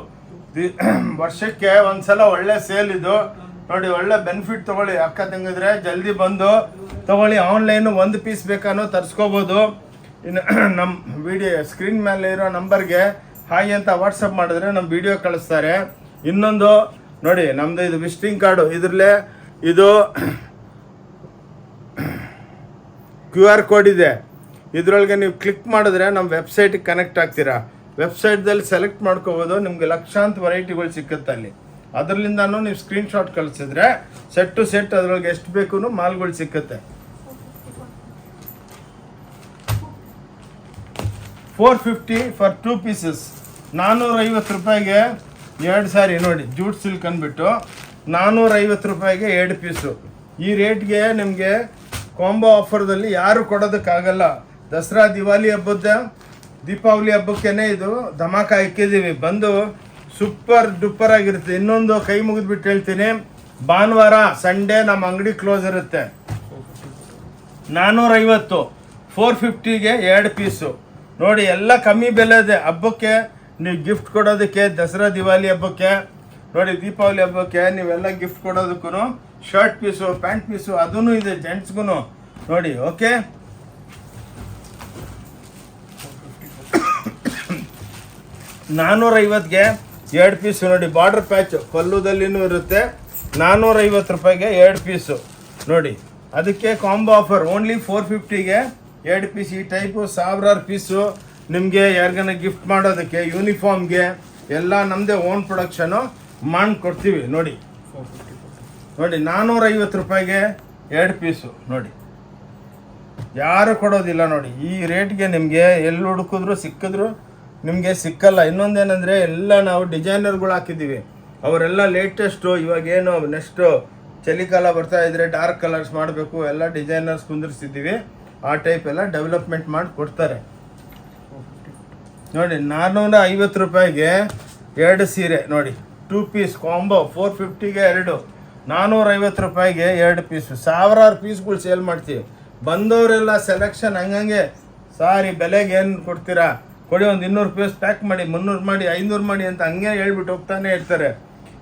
ವರ್ಷಕ್ಕೆ ಒಂದ್ಸಲ ಒಳ್ಳೆ ಸೇಲ್ ಇದು ನೋಡಿ. ಒಳ್ಳೆ ಬೆನಿಫಿಟ್ ತೊಗೊಳ್ಳಿ. ಅಕ್ಕ ತಂಗಿದ್ರೆ ಜಲ್ದಿ ಬಂದು ತೊಗೊಳ್ಳಿ. ಆನ್ಲೈನು 1 ಪೀಸ್ ಬೇಕಾನೋ ತರಿಸ್ಕೋಬೋದು. ಇನ್ನು ನಮ್ಮ ವಿಡಿಯೋ ಸ್ಕ್ರೀನ್ ಮೇಲೆ ಇರೋ ನಂಬರ್ಗೆ ಹಾಯ್ ಅಂತ ವಾಟ್ಸಪ್ ಮಾಡಿದ್ರೆ ನಮ್ಮ ವಿಡಿಯೋ ಕಳಿಸ್ತಾರೆ. ಇನ್ನೊಂದು ನೋಡಿ, ನಮ್ಮದು ಇದು ವಿಸಿಟಿಂಗ್ ಕಾರ್ಡು. ಇದರಲ್ಲೇ ಇದು QR ಕೋಡ್ ಇದೆ. ಇದರೊಳಗೆ ನೀವು ಕ್ಲಿಕ್ ಮಾಡಿದ್ರೆ ನಮ್ಮ ವೆಬ್ಸೈಟಿಗೆ ಕನೆಕ್ಟ್ ಆಗ್ತೀರಾ. ವೆಬ್ಸೈಟ್ದಲ್ಲಿ ಸೆಲೆಕ್ಟ್ ಮಾಡ್ಕೋಬೋದು. ನಿಮಗೆ ಲಕ್ಷಾಂತರ ವೆರೈಟಿಗಳು ಸಿಕ್ಕುತ್ತೆ ಅಲ್ಲಿ. ಅದರಲ್ಲಿಂದನೂ ನೀವು ಸ್ಕ್ರೀನ್ಶಾಟ್ ಕಳಿಸಿದ್ರೆ ಸೆಟ್ ಟು ಸೆಟ್ ಅದರೊಳಗೆ ಎಷ್ಟು ಬೇಕು ಮಾಲ್ಗಳು ಸಿಕ್ಕುತ್ತೆ. 450 ಫಾರ್ 2 ಪೀಸಸ್. 450 ರೂಪಾಯಿಗೆ 2 ಸಾರಿ ನೋಡಿ ಜೂಟ್ ಸಿಲ್ಕ್ ಅಂದ್ಬಿಟ್ಟು 450 ರೂಪಾಯಿಗೆ 2 ಪೀಸು. ಈ ರೇಟ್ಗೆ ನಿಮಗೆ ಕಾಂಬೋ ಆಫರ್ದಲ್ಲಿ ಯಾರು ಕೊಡೋದಕ್ಕಾಗಲ್ಲ. ದಸರಾ ದಿವಾಲಿ ಹಬ್ಬದ ದೀಪಾವಳಿ ಹಬ್ಬಕ್ಕೇ ಇದು ಧಮಾಕ ಇಕ್ಕಿದ್ದೀವಿ. ಬಂದು ಸೂಪರ್ ಡೂಪರ್ ಆಗಿರುತ್ತೆ. ಇನ್ನೊಂದು ಕೈ ಮುಗಿದ್ಬಿಟ್ಟು ಹೇಳ್ತೀನಿ, ಭಾನುವಾರ ಸಂಡೇ ನಮ್ಮ ಅಂಗಡಿ ಕ್ಲೋಸ್ ಇರುತ್ತೆ. 450 450ಗೆ 2 ಪೀಸು ನೋಡಿ. ಎಲ್ಲ ಕಮ್ಮಿ ಬೆಲೆ ಇದೆ. ಹಬ್ಬಕ್ಕೆ ನೀವು ಗಿಫ್ಟ್ ಕೊಡೋದಕ್ಕೆ, ದಸರಾ ದಿವಾಲಿ ಹಬ್ಬಕ್ಕೆ ನೋಡಿ, ದೀಪಾವಳಿ ಹಬ್ಬಕ್ಕೆ ನೀವೆಲ್ಲ ಗಿಫ್ಟ್ ಕೊಡೋದಕ್ಕೂ ಶರ್ಟ್ ಪೀಸು, ಪ್ಯಾಂಟ್ ಪೀಸು ಅದೂ ಇದೆ ಜೆಂಟ್ಸ್ಗೂ ನೋಡಿ. ಓಕೆ, 450ಗೆ 2 ಪೀಸು ನೋಡಿ. ಬಾರ್ಡರ್ ಪ್ಯಾಚು ಪಲ್ಲುದಲ್ಲಿನೂ ಇರುತ್ತೆ. 450 ರೂಪಾಯಿಗೆ 2 ಪೀಸು ನೋಡಿ. ಅದಕ್ಕೆ ಕಾಂಬೋ ಆಫರ್ ಓನ್ಲಿ 450ಗೆ 2 ಪೀಸ್. ಈ ಟೈಪು ಸಾವಿರಾರು ಪೀಸು ನಿಮಗೆ ಯಾರಿಗಾನ ಗಿಫ್ಟ್ ಮಾಡೋದಕ್ಕೆ, ಯೂನಿಫಾರ್ಮ್ಗೆ ಎಲ್ಲ ನಮ್ಮದೇ ಓನ್ ಪ್ರೊಡಕ್ಷನು ಮಾಡಿ ಕೊಡ್ತೀವಿ ನೋಡಿ. 450 ರೂಪಾಯಿಗೆ 2 ಪೀಸು ನೋಡಿ. ಯಾರು ಕೊಡೋದಿಲ್ಲ ನೋಡಿ. ಈ ರೇಟ್ಗೆ ನಿಮಗೆ ಎಲ್ಲಿ ಹುಡುಕಿದ್ರು ಸಿಕ್ಕಿದ್ರು ನಿಮಗೆ ಸಿಕ್ಕಲ್ಲ. ಇನ್ನೊಂದೇನೆಂದರೆ ಎಲ್ಲ ನಾವು ಡಿಸೈನರ್ಗಳು ಹಾಕಿದ್ದೀವಿ. ಅವರೆಲ್ಲ ಲೇಟೆಸ್ಟು. ಇವಾಗೇನು ನೆಕ್ಸ್ಟು ಚಳಿಗಾಲ ಬರ್ತಾ ಇದ್ರೆ ಡಾರ್ಕ್ ಕಲರ್ಸ್ ಮಾಡಬೇಕು, ಎಲ್ಲ ಡಿಸೈನರ್ಸ್ ಕುಂದಿರ್ಸಿದ್ದೀವಿ. ಆ ಟೈಪ್ ಎಲ್ಲ ಡೆವಲಪ್ಮೆಂಟ್ ಮಾಡಿ ಕೊಡ್ತಾರೆ ನೋಡಿ. 450 ರೂಪಾಯಿಗೆ 2 ಸೀರೆ ನೋಡಿ. 2 ಪೀಸ್ ಕಾಂಬೋ 450ಗೆ 2, 450 ರೂಪಾಯಿಗೆ 2 ಪೀಸು. ಸಾವಿರಾರು ಪೀಸ್ಗಳು ಸೇಲ್ ಮಾಡ್ತೀವಿ. ಬಂದವರೆಲ್ಲ ಸೆಲೆಕ್ಷನ್ ಹಂಗಂಗೆ ಸಾರಿ ಬೆಲೆಗೆ ಏನು ಕೊಡ್ತೀರಾ ಕೊಡಿ, ಒಂದು 200 ಪೀಸ್ ಪ್ಯಾಕ್ ಮಾಡಿ, 300 ಮಾಡಿ, 500 ಮಾಡಿ ಅಂತ ಹಂಗೆ ಹೇಳ್ಬಿಟ್ಟು ಹೋಗ್ತಾನೆ ಇರ್ತಾರೆ.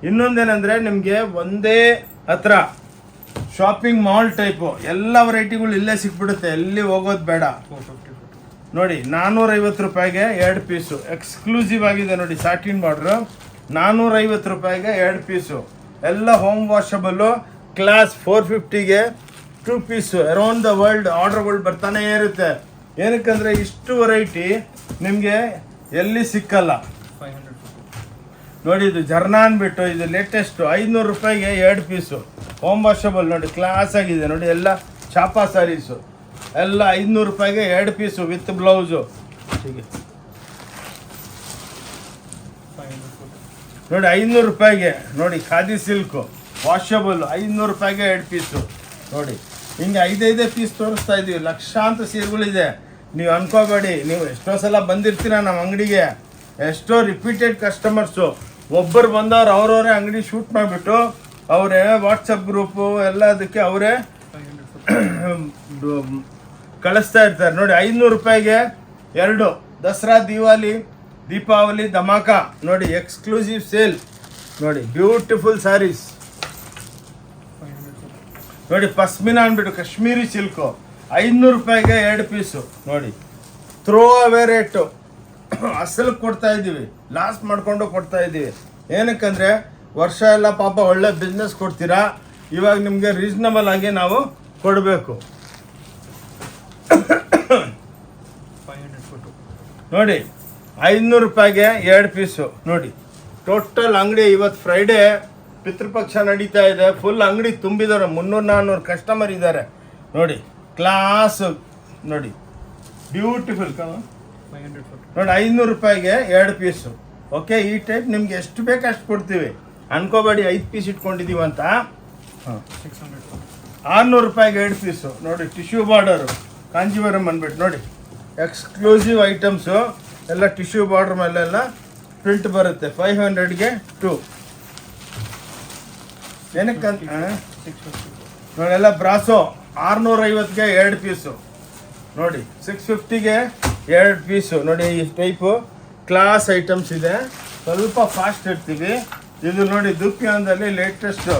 ಇನ್ನೊಂದೇನೆಂದರೆ ನಿಮಗೆ ಒಂದೇ ಹತ್ರ ಶಾಪಿಂಗ್ ಮಾಲ್ ಟೈಪು ಎಲ್ಲ ವೆರೈಟಿಗಳು ಇಲ್ಲೇ ಸಿಕ್ಬಿಡುತ್ತೆ, ಎಲ್ಲಿ ಹೋಗೋದು ಬೇಡ ನೋಡಿ. 450 ರೂಪಾಯಿಗೆ 2 ಪೀಸು ಎಕ್ಸ್ಕ್ಲೂಸಿವ್ ಆಗಿದೆ ನೋಡಿ. ಸಾಟಿನ್ ಬಾರ್ಡ್ರು 450 ರೂಪಾಯಿಗೆ 2 ಪೀಸು. ಎಲ್ಲ ಹೋಮ್ ವಾಷಬಲ್ಲು ಕ್ಲಾಸ್. 450ಗೆ 2 ಪೀಸು. ಅರೌಂಡ್ ದ ವರ್ಲ್ಡ್ ಆರ್ಡರ್ಗಳು ಬರ್ತಾನೆ ಇರುತ್ತೆ. ಏನಕ್ಕಂದರೆ ಇಷ್ಟು ವೆರೈಟಿ ನಿಮಗೆ ಎಲ್ಲಿ ಸಿಕ್ಕಲ್ಲ ನೋಡಿ. ಇದು ಜರ್ನಾ ಅಂದ್ಬಿಟ್ಟು ಇದು ಲೇಟೆಸ್ಟು 500 ರೂಪಾಯಿಗೆ 2 ಪೀಸು ಹೋಮ್ ವಾಷಬಲ್ ನೋಡಿ. ಕ್ಲಾಸ್ ಆಗಿದೆ ನೋಡಿ. ಎಲ್ಲ ಚಾಪಾ ಸ್ಯಾರೀಸು ಎಲ್ಲ 500 ರೂಪಾಯಿಗೆ 2 ಪೀಸು ವಿತ್ ಬ್ಲೌಸು ಹೀಗೆ ನೋಡಿ. 500 ರೂಪಾಯಿಗೆ ನೋಡಿ. ಖಾದಿ ಸಿಲ್ಕು ವಾಷಬಲ್ 500 ರೂಪಾಯಿಗೆ 2 ಪೀಸು ನೋಡಿ. ಹಿಂಗೆ 5 ಪೀಸ್ ತೋರಿಸ್ತಾ ಇದ್ದೀವಿ. ಲಕ್ಷಾಂತರ ಸೀರೆಗಳಿದೆ. ನೀವು ಅನ್ಕೋಬೇಡಿ. ನೀವು ಎಷ್ಟೋ ಸಲ ಬಂದಿರ್ತೀರ ನಮ್ಮ ಅಂಗಡಿಗೆ, ಎಷ್ಟೋ ರಿಪೀಟೆಡ್ ಕಸ್ಟಮರ್ಸು. ಒಬ್ಬರು ಬಂದವ್ರು ಅವರವರೇ ಅಂಗಡಿ ಶೂಟ್ ಮಾಡಿಬಿಟ್ಟು ಅವರೇ ವಾಟ್ಸಪ್ ಗ್ರೂಪು ಎಲ್ಲದಕ್ಕೆ ಅವರೇ ಕಳಿಸ್ತಾ ಇರ್ತಾರೆ ನೋಡಿ. 500 ರೂಪಾಯಿಗೆ 2 ದಸರಾ ದಿವಾಲಿ ದೀಪಾವಳಿ ಧಮಾಕ ನೋಡಿ. ಎಕ್ಸ್ಕ್ಲೂಸಿವ್ ಸೇಲ್ ನೋಡಿ. ಬ್ಯೂಟಿಫುಲ್ ಸ್ಯಾರೀಸ್ ನೋಡಿ. ಪಸ್ಮಿನಾ ಅಂದ್ಬಿಟ್ಟು ಕಾಶ್ಮೀರಿ ಸಿಲ್ಕು 500 ರೂಪಾಯಿಗೆ 2 ಪೀಸು ನೋಡಿ. ಥ್ರೋ ಅವೇ ರೇಟು ಅಸಲು ಕೊಡ್ತಾ ಇದ್ದೀವಿ. ಲಾಸ್ ಮಾಡಿಕೊಂಡು ಕೊಡ್ತಾ ಇದ್ದೀವಿ. ಏನಕ್ಕಂದರೆ ವರ್ಷ ಎಲ್ಲ ಪಾಪ ಒಳ್ಳೆ ಬಿಸ್ನೆಸ್ ಕೊಡ್ತೀರಾ. ಇವಾಗ ನಿಮಗೆ ರೀಸನಬಲ್ ಆಗಿ ನಾವು ಕೊಡಬೇಕು ನೋಡಿ. 500 ರೂಪಾಯಿಗೆ 2 ಪೀಸು ನೋಡಿ. ಟೋಟಲ್ ಅಂಗಡಿ ಇವತ್ತು ಫ್ರೈಡೇ ಪಿತೃಪಕ್ಷ ನಡೀತಾ ಇದೆ. ಫುಲ್ ಅಂಗಡಿ ತುಂಬಿದ್ದಾರೆ. 300-400 ಕಸ್ಟಮರ್ ಇದ್ದಾರೆ ನೋಡಿ. ಕ್ಲಾಸ್ ನೋಡಿ. ಬ್ಯೂಟಿಫುಲ್ ನೋಡಿ. 500 ರೂಪಾಯಿಗೆ 2 ಪೀಸು. ಓಕೆ, ಈ ಟೈಪ್ ನಿಮ್ಗೆ ಎಷ್ಟು ಬೇಕು ಅಷ್ಟು ಕೊಡ್ತೀವಿ. ಅನ್ಕೋಬೇಡಿ 5 ಪೀಸ್ ಇಟ್ಕೊಂಡಿದ್ದೀವಿ ಅಂತ. 600 ರೂಪಾಯಿಗೆ 2 ಪೀಸು ನೋಡಿ. ಟಿಶ್ಯೂ ಬಾರ್ಡರು ಕಾಂಜೀವರಂ ಅಂದ್ಬಿಟ್ಟು ನೋಡಿ. ಎಕ್ಸ್ಕ್ಲೂಸಿವ್ ಐಟಮ್ಸು ಎಲ್ಲ ಟಿಶ್ಯೂ ಬಾರ್ಡರ್ ಮೇಲೆಲ್ಲ ಪ್ರಿಂಟ್ ಬರುತ್ತೆ. 500ಗೆ 2 ಏನಕ್ಕಂತ ನೋಡಿ. ಎಲ್ಲ ಬ್ರಾಸೋ 650ಗೆ 2 ಪೀಸು ನೋಡಿ. 650ಗೆ 2 ಪೀಸು ನೋಡಿ. ಈ ಟೈಪು ಕ್ಲಾಸ್ ಐಟಮ್ಸ್ ಇದೆ. ಸ್ವಲ್ಪ ಫಾಸ್ಟ್ ಇರ್ತೀವಿ. ಇದು ನೋಡಿ ದುಪ್ಯಾನದಲ್ಲಿ ಲೇಟೆಸ್ಟು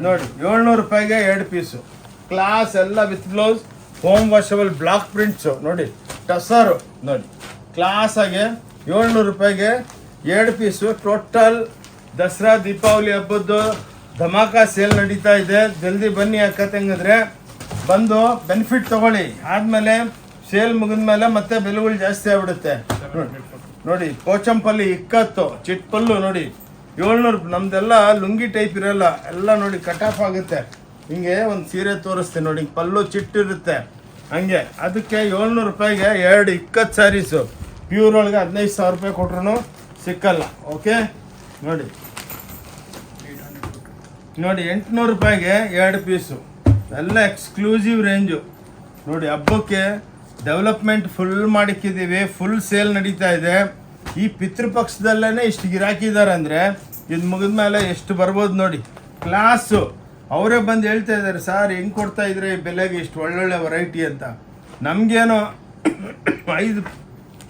ನೋಡಿ. 700 ರೂಪಾಯಿಗೆ 2 ಪೀಸು ಕ್ಲಾಸ್ ಎಲ್ಲ with blouse. Home washable block prints ನೋಡಿ. ಟಸರು ನೋಡಿ. ಕ್ಲಾಸಾಗೆ 700 ರೂಪಾಯಿಗೆ 2 ಪೀಸು. ಟೋಟಲ್ ದಸರಾ ದೀಪಾವಳಿ ಹಬ್ಬದ್ದು ಧಮಾಕ ಸೇಲ್ ನಡೀತಾ ಇದೆ. ಜಲ್ದಿ ಬನ್ನಿ ಅಕ್ಕ ತಂಗಿದ್ರೆ, ಬಂದು ಬೆನಿಫಿಟ್ ತೊಗೊಳ್ಳಿ. ಆದಮೇಲೆ ಸೇಲ್ ಮುಗಿದ್ಮೇಲೆ ಮತ್ತೆ ಬೆಲೆಗಳು ಜಾಸ್ತಿ ಆಗ್ಬಿಡುತ್ತೆ ನೋಡಿ. ಪೋಚಂಪಲ್ಲಿ ಇಕ್ಕತ್ತು ಚಿಟ್ಪಲ್ಲು ನೋಡಿ. 700. ನಮ್ದೆಲ್ಲ ಲುಂಗಿ ಟೈಪ್ ಇರಲ್ಲ, ಎಲ್ಲ ನೋಡಿ ಕಟ್ ಆಫ್ ಆಗುತ್ತೆ. ಹಿಂಗೆ ಒಂದು ಸೀರೆ ತೋರಿಸ್ತೀನಿ ನೋಡಿ. ಪಲ್ಲು ಚಿಟ್ಟಿರುತ್ತೆ ಹಂಗೆ. ಅದಕ್ಕೆ 700 ರೂಪಾಯಿಗೆ 2 ಇಕ್ಕತ್ತು ಸ್ಯಾರೀಸು. ಪ್ಯೂರ್ ಒಳಗೆ 15,000 ರೂಪಾಯಿ ಕೊಟ್ರು ಸಿಕ್ಕಲ್ಲ. ಓಕೆ, ನೋಡಿ ನೋಡಿ 800 ರೂಪಾಯಿಗೆ 2 ಪೀಸು, ಎಲ್ಲ ಎಕ್ಸ್ಕ್ಲೂಸಿವ್ ರೇಂಜು. ನೋಡಿ ಹಬ್ಬಕ್ಕೆ ಡೆವಲಪ್ಮೆಂಟ್ ಫುಲ್ ಮಾಡಿಕ್ಕಿದ್ದೀವಿ, ಫುಲ್ ಸೇಲ್ ನಡೀತಾ ಇದೆ. ಈ ಪಿತೃಪಕ್ಷದಲ್ಲೇ ಇಷ್ಟು ಗಿರಾಕಿದ್ದಾರೆ ಅಂದರೆ ಇದು ಮುಗಿದ್ಮೇಲೆ ಎಷ್ಟು ಬರ್ಬೋದು ನೋಡಿ. ಕ್ಲಾಸು ಅವರೇ ಬಂದು ಹೇಳ್ತಾ ಇದ್ದಾರೆ, ಸರ್ ಹೆಂಗೆ ಕೊಡ್ತಾ ಇದ್ರೆ ಈ ಬೆಲೆಗೆ ಇಷ್ಟು ಒಳ್ಳೊಳ್ಳೆ ವೆರೈಟಿ ಅಂತ. ನಮಗೇನೋ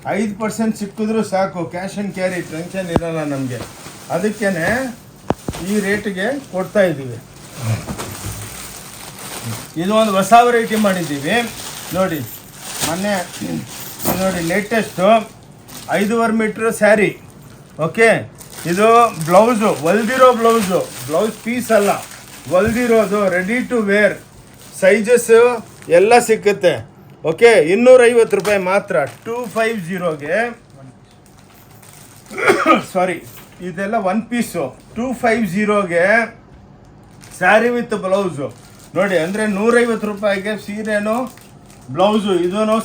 5% ಸಿಕ್ಕಿದ್ರೂ ಸಾಕು, ಕ್ಯಾಶ್ ಆ್ಯಂಡ್ ಕ್ಯಾರಿ ಟೆನ್ಷನ್ ಇರೋಲ್ಲ ನಮಗೆ. ಅದಕ್ಕೇ ಈ ರೇಟಿಗೆ ಕೊಡ್ತಾ ಇದ್ದೀವಿ. ಇದು ಒಂದು ಹೊಸ ವೆರೈಟಿ ಮಾಡಿದ್ದೀವಿ ನೋಡಿ. ಮೊನ್ನೆ ನೋಡಿ ಲೇಟೆಸ್ಟು 5.5 ಮೀಟ್ರ್ ಸ್ಯಾರಿ. ಓಕೆ, ಇದು ಬ್ಲೌಸು, ಹೊಲ್ದಿರೋ ಬ್ಲೌಸ್ ಪೀಸ್ ಅಲ್ಲ, ಹೊಲ್ದಿರೋದು, ರೆಡಿ ಟು ವೇರ್, ಸೈಜಸ್ಸು ಎಲ್ಲ ಸಿಕ್ಕುತ್ತೆ. ಓಕೆ, 250 ರೂಪಾಯಿ ಮಾತ್ರ. 250ಗೆ ಸಾರಿ, ಇದೆಲ್ಲ 1 ಪೀಸು. 250ಗೆ ಸ್ಯಾರಿ ವಿತ್ ಬ್ಲೌಸು ನೋಡಿ. ಅಂದರೆ 150 ರೂಪಾಯಿಗೆ ಸೀರೆನೂ ಬ್ಲೌಸು. ಇದೂ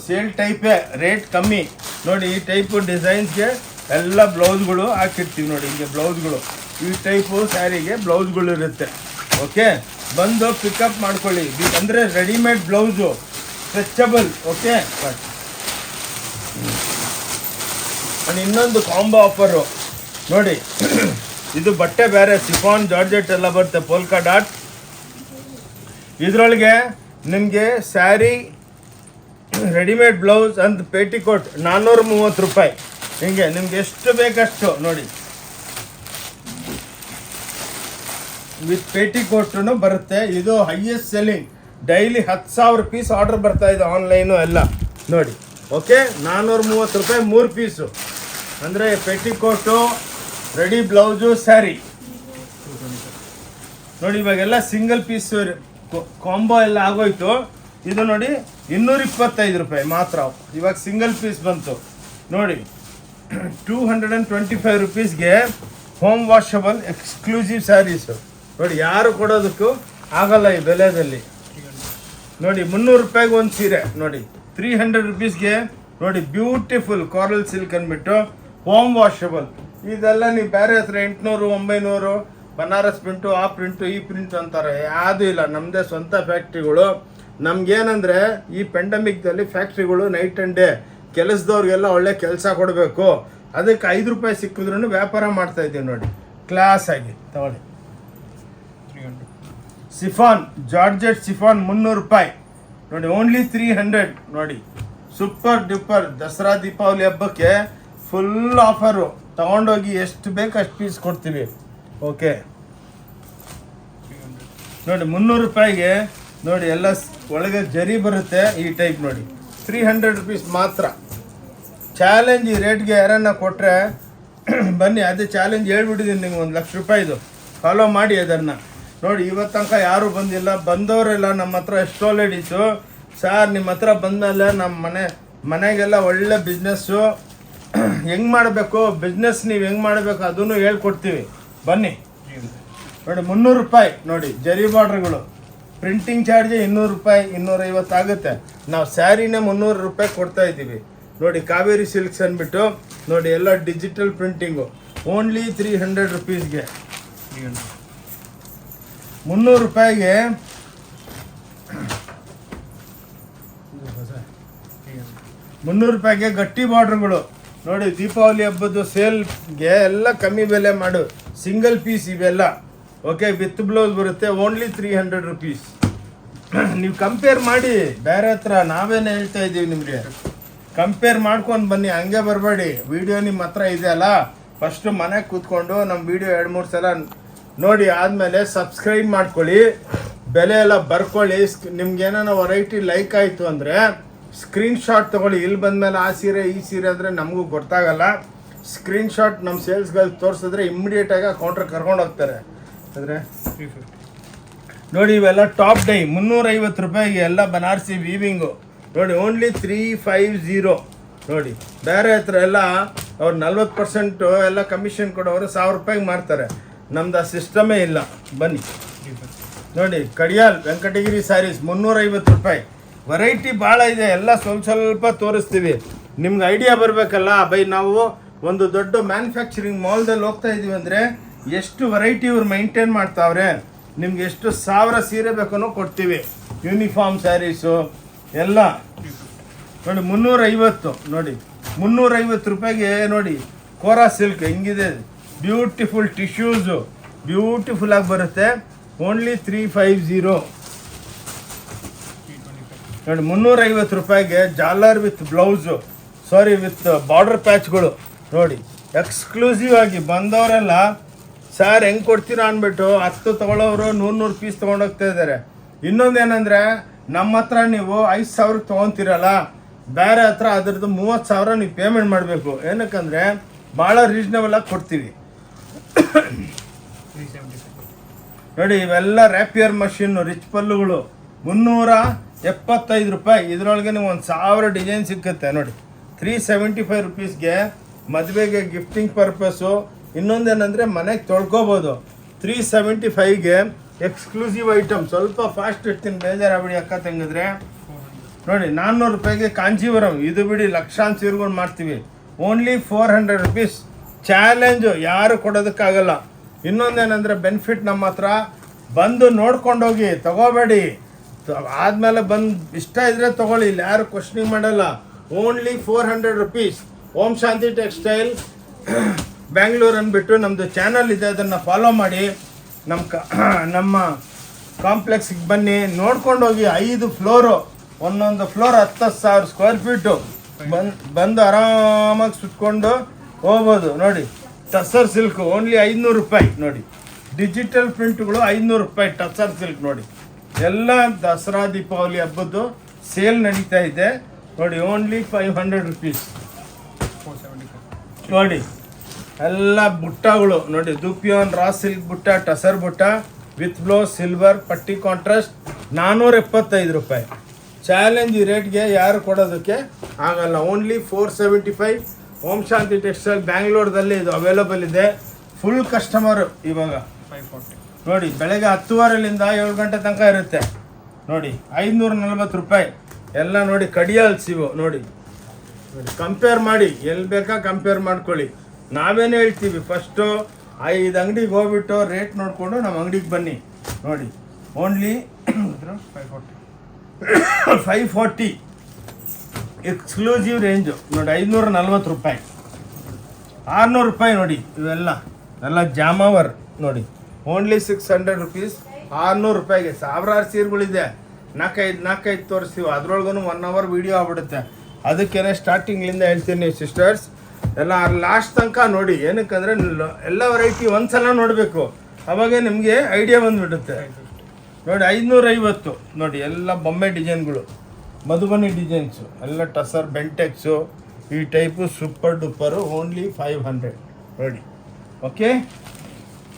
ಸೇಲ್ ಟೈಪೇ, ರೇಟ್ ಕಮ್ಮಿ ನೋಡಿ. ಈ ಟೈಪು ಡಿಸೈನ್ಸ್ಗೆ ಎಲ್ಲ ಬ್ಲೌಸ್ಗಳು ಹಾಕಿರ್ತೀವಿ ನೋಡಿ. ಹಿಂಗೆ ಬ್ಲೌಸ್ಗಳು, ಈ ಟೈಪು ಸ್ಯಾರಿಗೆ ಬ್ಲೌಸ್ಗಳು ಇರುತ್ತೆ. ಓಕೆ, ಬಂದು ಪಿಕಪ್ ಮಾಡ್ಕೊಳ್ಳಿ. ಅಂದರೆ ರೆಡಿಮೇಡ್ ಬ್ಲೌಸು, ಸ್ಟ್ರೆಚಬಲ್. ಓಕೆ, ಇನ್ನೊಂದು ಕಾಂಬೋ ಆಫರು ನೋಡಿ. ಇದು ಬಟ್ಟೆ ಬೇರೆ, ಸಿಫಾನ್ ಜಾರ್ಜೆಟ್ ಎಲ್ಲ ಬರುತ್ತೆ, ಪೋಲ್ಕಾ ಡಾಟ್. ಇದರೊಳಗೆ ನಿಮಗೆ ಸ್ಯಾರಿ, ರೆಡಿಮೇಡ್ ಬ್ಲೌಸ್ ಅಂದ್ ಪೇಟಿಕೋಟ್ 430 ರೂಪಾಯಿ. ಹಿಂಗೆ ನಿಮ್ಗೆ ಎಷ್ಟು ಬೇಕಷ್ಟು ನೋಡಿ. ವಿತ್ ಪೇಟಿಕೋಟು ಬರುತ್ತೆ. ಇದು highest selling, daily 10,000 piece order ಬರ್ತಾ ಇದೆ ಆನ್ಲೈನು ಎಲ್ಲ ನೋಡಿ. ಓಕೆ, 430 ರೂಪಾಯಿ 3 ಪೀಸು. ಅಂದರೆ ಪೇಟಿಕೋಟು, ರೆಡಿ ಬ್ಲೌಸು, ಸ್ಯಾರಿ ನೋಡಿ. ಇವಾಗೆಲ್ಲ ಸಿಂಗಲ್ ಪೀಸ್ ಕಾಂಬೋ ಎಲ್ಲ ಆಗೋಯ್ತು. ಇದು ನೋಡಿ 225 ರೂಪಾಯಿ ಮಾತ್ರ. ಇವಾಗ ಸಿಂಗಲ್ ಪೀಸ್ ಬಂತು ನೋಡಿ. 225 ರುಪೀಸ್ಗೆ ಹೋಮ್ ವಾಷಬಲ್ ಎಕ್ಸ್ಕ್ಲೂಸಿವ್ ಸ್ಯಾರೀಸು ನೋಡಿ. ಯಾರು ಕೊಡೋದಕ್ಕೂ ಆಗಲ್ಲ ಈ ಬೆಲೆದಲ್ಲಿ ನೋಡಿ. 300 ರೂಪಾಯಿಗೆ ಒಂದು ಸೀರೆ ನೋಡಿ. 300 ರುಪೀಸ್ಗೆ ನೋಡಿ, ಬ್ಯೂಟಿಫುಲ್ ಕಾರಲ್ ಸಿಲ್ಕ್ ಅಂದ್ಬಿಟ್ಟು ಹೋಮ್ ವಾಷಬಲ್. ಇದೆಲ್ಲ ನೀವು ಬೇರೆ ಹತ್ರ 800, 900 ಬನಾರಸ್ ಪ್ರಿಂಟು, ಆ ಪ್ರಿಂಟು, ಈ ಪ್ರಿಂಟು ಅಂತಾರೆ. ಯಾವುದೂ ಇಲ್ಲ, ನಮ್ಮದೇ ಸ್ವಂತ ಫ್ಯಾಕ್ಟ್ರಿಗಳು. ನಮಗೇನಂದರೆ ಈ ಪೆಂಡಮಿಕ್ದಲ್ಲಿ ಫ್ಯಾಕ್ಟ್ರಿಗಳು ನೈಟ್ ಆ್ಯಂಡ್ ಡೇ ಕೆಲಸದವ್ರಿಗೆಲ್ಲ ಒಳ್ಳೆ ಕೆಲಸ ಕೊಡಬೇಕು. ಅದಕ್ಕೆ 5 ರೂಪಾಯಿ ಸಿಕ್ಕಿದ್ರೂ ವ್ಯಾಪಾರ ಮಾಡ್ತಾ ಇದ್ದೀವಿ ನೋಡಿ. ಕ್ಲಾಸ್ ಆಗಿ ತಗೊಳ್ಳಿ. ಸಿಫಾನ್ ಜಾರ್ಜೆಟ್ ಸಿಫಾನ್ 300 ರೂಪಾಯಿ ನೋಡಿ. ಓನ್ಲಿ 300 ನೋಡಿ. ಸೂಪರ್ ಡೂಪರ್ ದಸರಾ ದೀಪಾವಳಿ ಹಬ್ಬಕ್ಕೆ ಫುಲ್ ಆಫರು. ತಗೊಂಡೋಗಿ ಎಷ್ಟು ಬೇಕು ಅಷ್ಟು ಪೀಸ್ ಕೊಡ್ತೀವಿ. ಓಕೆ ನೋಡಿ, 300 ರೂಪಾಯಿಗೆ ನೋಡಿ. ಎಲ್ಲ ಒಳಗೆ ಜರಿ ಬರುತ್ತೆ ಈ ಟೈಪ್ ನೋಡಿ. 300 ರುಪೀಸ್ ಮಾತ್ರ. ಚಾಲೆಂಜ್ ಈ ರೇಟ್ಗೆ ಯಾರನ್ನ ಕೊಟ್ಟರೆ ಬನ್ನಿ, ಅದೇ ಚಾಲೆಂಜ್ ಹೇಳ್ಬಿಟ್ಟಿದ್ದೀನಿ ನಿಮ್ಗೆ. 1 ಲಕ್ಷ ರೂಪಾಯಿದು ಫಾಲೋ ಮಾಡಿ ಅದನ್ನು ನೋಡಿ. ಇವತ್ತು ತನಕ ಯಾರೂ ಬಂದಿಲ್ಲ. ಬಂದವರೆಲ್ಲ ನಮ್ಮ ಹತ್ರ ಎಷ್ಟೋ ಲೇಡೀಸು, ಸರ್ ನಿಮ್ಮ ಹತ್ರ ಬಂದಮೇಲೆ ನಮ್ಮ ಮನೆಗೆಲ್ಲ ಒಳ್ಳೆ ಬಿಸ್ನೆಸ್ಸು ಹೆಂಗೆ ಮಾಡಬೇಕು, ಬಿಸ್ನೆಸ್ ನೀವು ಹೆಂಗೆ ಮಾಡಬೇಕು ಅದನ್ನು ಹೇಳ್ಕೊಡ್ತೀವಿ ಬನ್ನಿ ನೋಡಿ. 300 ರೂಪಾಯಿ ನೋಡಿ. ಜರಿ ಬಾರ್ಡ್ರ್ಗಳು, ಪ್ರಿಂಟಿಂಗ್ ಚಾರ್ಜ್ 200 ರೂಪಾಯಿ, 250 ಆಗುತ್ತೆ. ನಾವು ಸ್ಯಾರಿನೇ 300 ರೂಪಾಯಿ ಕೊಡ್ತಾ ಇದ್ದೀವಿ ನೋಡಿ. ಕಾವೇರಿ ಸಿಲ್ಕ್ಸ್ ಅಂದ್ಬಿಟ್ಟು ನೋಡಿ, ಎಲ್ಲ ಡಿಜಿಟಲ್ ಪ್ರಿಂಟಿಂಗು. ಓನ್ಲಿ 300 ರುಪೀಸ್ಗೆ 300 ರೂಪಾಯಿಗೆ 300 ರೂಪಾಯಿಗೆ ಗಟ್ಟಿ ಬಾರ್ಡ್ರ್ಗಳು ನೋಡಿ. ದೀಪಾವಳಿ ಹಬ್ಬದ ಸೇಲ್ಗೆ ಎಲ್ಲ ಕಮ್ಮಿ ಬೆಲೆ ಮಾಡು. ಸಿಂಗಲ್ ಪೀಸ್ ಇವೆಲ್ಲ. ಓಕೆ, ವಿತ್ ಬ್ಲೌಸ್ ಬರುತ್ತೆ. Only 300 rupees. ನೀವು ಕಂಪೇರ್ ಮಾಡಿ ಬೇರೆ ಹತ್ರ. ನಾವೇನು ಹೇಳ್ತಾ ಇದ್ದೀವಿ ನಿಮಗೆ, ಕಂಪೇರ್ ಮಾಡ್ಕೊಂಡು ಬನ್ನಿ, ಹಂಗೆ ಬರಬೇಡಿ. ವಿಡಿಯೋ ನಿಮ್ಮ ಹತ್ರ ಇದೆಯಲ್ಲ, ಫಸ್ಟು ಮನೆಗೆ ಕೂತ್ಕೊಂಡು ನಮ್ಮ ವಿಡಿಯೋ 2-3 ಸಲ ನೋಡಿ ಆದಮೇಲೆ ಸಬ್ಸ್ಕ್ರೈಬ್ ಮಾಡ್ಕೊಳ್ಳಿ, ಬೆಲೆ ಎಲ್ಲ ಬರ್ಕೊಳ್ಳಿ. ನಿಮ್ಗೇನೋ ವೆರೈಟಿ ಲೈಕ್ ಆಯಿತು ಅಂದರೆ ಸ್ಕ್ರೀನ್ಶಾಟ್ ತೊಗೊಳ್ಳಿ. ಇಲ್ಲಿ ಬಂದಮೇಲೆ ಆ ಸೀರೆ ಈ ಸೀರೆ ಅಂದರೆ ನಮಗೂ ಗೊತ್ತಾಗಲ್ಲ. ಸ್ಕ್ರೀನ್ಶಾಟ್ ನಮ್ಮ ಸೇಲ್ಸ್ಗಳಿಗೆ ತೋರಿಸಿದ್ರೆ ಇಮ್ಮಿಡಿಯೇಟಾಗಿ ಕೌಂಟ್ರ್ ಕರ್ಕೊಂಡು ಹೋಗ್ತಾರೆ. ಅಂದರೆ ನೋಡಿ, ಇವೆಲ್ಲ ಟಾಪ್ ಡೈ 350 ರೂಪಾಯಿಗೆ ಎಲ್ಲ ಬನಾರಸಿ ವೀವಿಂಗು ನೋಡಿ. ಓನ್ಲಿ 350 ನೋಡಿ. ಬೇರೆ ಹತ್ರ ಎಲ್ಲ ಅವ್ರು 40% ಎಲ್ಲ ಕಮಿಷನ್ ಕೊಡೋರು 1000 ರೂಪಾಯಿಗೆ ಮಾರ್ತಾರೆ. ನಮ್ದು ಆ ಸಿಸ್ಟಮೇ ಇಲ್ಲ. ಬನ್ನಿ ನೋಡಿ. ಕಡಿಯಾಲ್ ವೆಂಕಟಗಿರಿ ಸ್ಯಾರೀಸ್ 350 ರೂಪಾಯಿ. ವೆರೈಟಿ ಭಾಳ ಇದೆ, ಎಲ್ಲ ಸ್ವಲ್ಪ ತೋರಿಸ್ತೀವಿ. ನಿಮ್ಗೆ ಐಡಿಯಾ ಬರಬೇಕಲ್ಲ ಬೈ. ನಾವು ಒಂದು ದೊಡ್ಡ ಮ್ಯಾನುಫ್ಯಾಕ್ಚರಿಂಗ್ ಮಾಲ್ದಲ್ಲಿ ಹೋಗ್ತಾ ಇದೀವಿ ಅಂದರೆ ಎಷ್ಟು ವೆರೈಟಿ ಇವ್ರು ಮೈಂಟೈನ್ ಮಾಡ್ತಾವ್ರೆ. ನಿಮ್ಗೆ ಎಷ್ಟು 1000 ಸೀರೆ ಬೇಕನ್ನೋ ಕೊಡ್ತೀವಿ. ಯೂನಿಫಾರ್ಮ್ ಸ್ಯಾರೀಸು ಎಲ್ಲ ನೋಡಿ 350 ನೋಡಿ 350 ರೂಪಾಯಿಗೆ ನೋಡಿ ಕೋರಾ ಸಿಲ್ಕ್ ಹೆಂಗಿದೆ, ಬ್ಯೂಟಿಫುಲ್ ಟಿಶ್ಯೂಸು ಬ್ಯೂಟಿಫುಲ್ ಆಗಿ ಬರುತ್ತೆ. ಓನ್ಲಿ 350 ನೋಡಿ 350 ರೂಪಾಯಿಗೆ ಜಾಲರ್ ವಿತ್ ಬ್ಲೌಸು ವಿತ್ ಬಾರ್ಡರ್ ಪ್ಯಾಚ್ಗಳು ನೋಡಿ ಎಕ್ಸ್ಕ್ಲೂಸಿವ್ ಆಗಿ ಬಂದವರೆಲ್ಲ ಸರ್ ಹೆಂಗೆ ಕೊಡ್ತೀರಾ ಅಂದ್ಬಿಟ್ಟು 10 ತೊಗೊಳ್ಳೋರು 100 ಪೀಸ್ ತೊಗೊಂಡೋಗ್ತಾ ಇದ್ದಾರೆ. ಇನ್ನೊಂದೇನೆಂದರೆ ನಮ್ಮ ಹತ್ರ ನೀವು 5000 ತೊಗೊತೀರಲ್ಲ, ಬೇರೆ ಹತ್ರ ಅದ್ರದ್ದು 30,000 ನೀವು ಪೇಮೆಂಟ್ ಮಾಡಬೇಕು. ಏನಕ್ಕಂದರೆ ಭಾಳ ರೀಸ್ನಬಲ್ ಆಗಿ ಕೊಡ್ತೀವಿ. ನೋಡಿ ಇವೆಲ್ಲ ರ್ಯಾಪಿಯರ್ ಮಷಿನ್ನು ರಿಚ್ ಪಲ್ಲುಗಳು 375 ರೂಪಾಯಿ. ಇದರೊಳಗೆ ನೀವು 1000 ಡಿಸೈನ್ ಸಿಕ್ಕುತ್ತೆ ನೋಡಿ. 375 ರುಪೀಸ್ಗೆ ಮದುವೆಗೆ ಗಿಫ್ಟಿಂಗ್ ಪರ್ಪಸ್ಸು. ಇನ್ನೊಂದೇನೆಂದರೆ ಮನೆಗೆ ತೊಳ್ಕೊಬೋದು. 375ಗೆ ಎಕ್ಸ್ಕ್ಲೂಸಿವ್ ಐಟಮ್. ಸ್ವಲ್ಪ ಫಾಸ್ಟ್ ಇರ್ತೀನಿ, ಬೇಜಾರಾಗ್ಬಿಡಿ ಅಕ್ಕ ತಂಗಿದ್ರೆ. ನೋಡಿ 400 ರೂಪಾಯಿಗೆ ಕಾಂಜೀವರಂ. ಇದು ಬಿಡಿ ಲಕ್ಷಾಂತರ ಸೀರೆಗಳು ಮಾಡ್ತೀವಿ. Only 400 rupees. ಚಾಲೆಂಜು, ಯಾರು ಕೊಡೋದಕ್ಕಾಗಲ್ಲ. ಇನ್ನೊಂದೇನೆಂದರೆ ಬೆನಿಫಿಟ್ ನಮ್ಮ ಹತ್ರ ಬಂದು ನೋಡ್ಕೊಂಡೋಗಿ ತಗೋಬೇಡಿ. ಆದಮೇಲೆ ಬಂದು ಇಷ್ಟ ಇದ್ದರೆ ತೊಗೊಳ್ಳಿ, ಇಲ್ಲಿ ಯಾರು ಕ್ವಶನಿಂಗ್ ಮಾಡಲ್ಲ. Only 400 rupees. Om Shanti textile Bangalore ಅಂದ್ಬಿಟ್ಟು ನಮ್ಮದು ಚಾನಲ್ ಇದೆ, ಅದನ್ನು ಫಾಲೋ ಮಾಡಿ. ನಮ್ಮ ಕಾಂಪ್ಲೆಕ್ಸಿಗೆ ಬನ್ನಿ, ನೋಡ್ಕೊಂಡೋಗಿ. 5 ಫ್ಲೋರು, ಒಂದೊಂದು ಫ್ಲೋರ್ 10,000 ಸ್ಕ್ವೇರ್ ಫೀಟು. ಬಂದು ಆರಾಮಾಗಿ ಸುತ್ಕೊಂಡು ಹೋಗ್ಬೋದು. ನೋಡಿ ಟಸರ್ ಸಿಲ್ಕ್ ಓನ್ಲಿ 500 ರೂಪಾಯಿ. ನೋಡಿ ಡಿಜಿಟಲ್ ಪ್ರಿಂಟ್ಗಳು 500 ರೂಪಾಯಿ ಟಸರ್ ಸಿಲ್ಕ್. ನೋಡಿ ಎಲ್ಲ ದಸರಾ ದೀಪಾವಳಿ ಹಬ್ಬದ್ದು ಸೇಲ್ ನಡೀತಾ ಇದೆ ನೋಡಿ. Only 500 rupees. ನೋಡಿ ಎಲ್ಲ ಬುಟ್ಟಗಳು ನೋಡಿ, ದುಪಿಯೋನ್ ರಾ ಸಿಲ್ಕ್ ಬುಟ್ಟ, ಟಸರ್ ಬುಟ್ಟ ವಿತ್ ಬ್ಲೌಸ್, ಸಿಲ್ವರ್ ಪಟ್ಟಿ ಕಾಂಟ್ರಾಸ್ಟ್ 475 ರೂಪಾಯಿ. ಚಾಲೆಂಜ್ ಈ ರೇಟ್ಗೆ ಯಾರು ಕೊಡೋದಕ್ಕೆ ಆಗಲ್ಲ. ಓನ್ಲಿ 475. ಓಂ ಶಾಂತಿ ಟೆಕ್ಸ್ಟೈಲ್ ಬ್ಯಾಂಗ್ಳೂರ್ದಲ್ಲಿ ಇದು ಅವೈಲೇಬಲ್ ಇದೆ. ಫುಲ್ ಕಸ್ಟಮರು ಇವಾಗ. 540 ನೋಡಿ, ಬೆಳಗ್ಗೆ 10:15ರಿಂದ 7 ಗಂಟೆ ತನಕ ಇರುತ್ತೆ ನೋಡಿ. 540 ರೂಪಾಯಿ ಎಲ್ಲ ನೋಡಿ. ಕಡಿಯಾಲ್ಸ್ ಇವು ನೋಡಿ. ಕಂಪೇರ್ ಮಾಡಿ, ಎಲ್ಲಿ ಬೇಕಾ ಕಂಪೇರ್ ಮಾಡ್ಕೊಳ್ಳಿ. ನಾವೇನು ಹೇಳ್ತೀವಿ, ಫಸ್ಟು 5 ಅಂಗಡಿಗೆ ಹೋಗ್ಬಿಟ್ಟು ರೇಟ್ ನೋಡಿಕೊಂಡು ನಮ್ಮ ಅಂಗಡಿಗೆ ಬನ್ನಿ. ನೋಡಿ ಓನ್ಲಿ 540 ಎಕ್ಸ್ಕ್ಲೂಸಿವ್ ರೇಂಜು ನೋಡಿ. 540 ರೂಪಾಯಿ. 600 ರೂಪಾಯಿ ನೋಡಿ. ಇವೆಲ್ಲ ಜಾಮಾವರ್ ನೋಡಿ. Only 600 rupees. 600 ರೂಪಾಯಿಗೆ 1000 ಸೀರೆಗಳಿದೆ. 4-5 ತೋರಿಸ್ತೀವಿ. ಅದ್ರೊಳಗೂ 1 ಅವರ್ ವೀಡಿಯೋ ಆಗ್ಬಿಡುತ್ತೆ. ಅದಕ್ಕೇನೆ ಸ್ಟಾರ್ಟಿಂಗ್ಲಿಂದ ಹೇಳ್ತೀನಿ ಸಿಸ್ಟರ್ಸ್, ಎಲ್ಲ ಲಾಸ್ಟ್ ತನಕ ನೋಡಿ. ಏನಕ್ಕಂದರೆ ಎಲ್ಲ ವೆರೈಟಿ ಒಂದ್ಸಲ ನೋಡಬೇಕು, ಅವಾಗೇ ನಿಮಗೆ ಐಡಿಯಾ ಬಂದುಬಿಡುತ್ತೆ. ನೋಡಿ 550 ನೋಡಿ. ಎಲ್ಲ ಬೊಂಬೆ ಡಿಸೈನ್ಗಳು, ಮಧುಬನಿ ಡಿಸೈನ್ಸು, ಎಲ್ಲ ಟಸರ್ ಬೆಂಟೆಕ್ಸು ಈ ಟೈಪು ಸೂಪರ್ ಡೂಪರು. ಓನ್ಲಿ 500 ನೋಡಿ. ಓಕೆ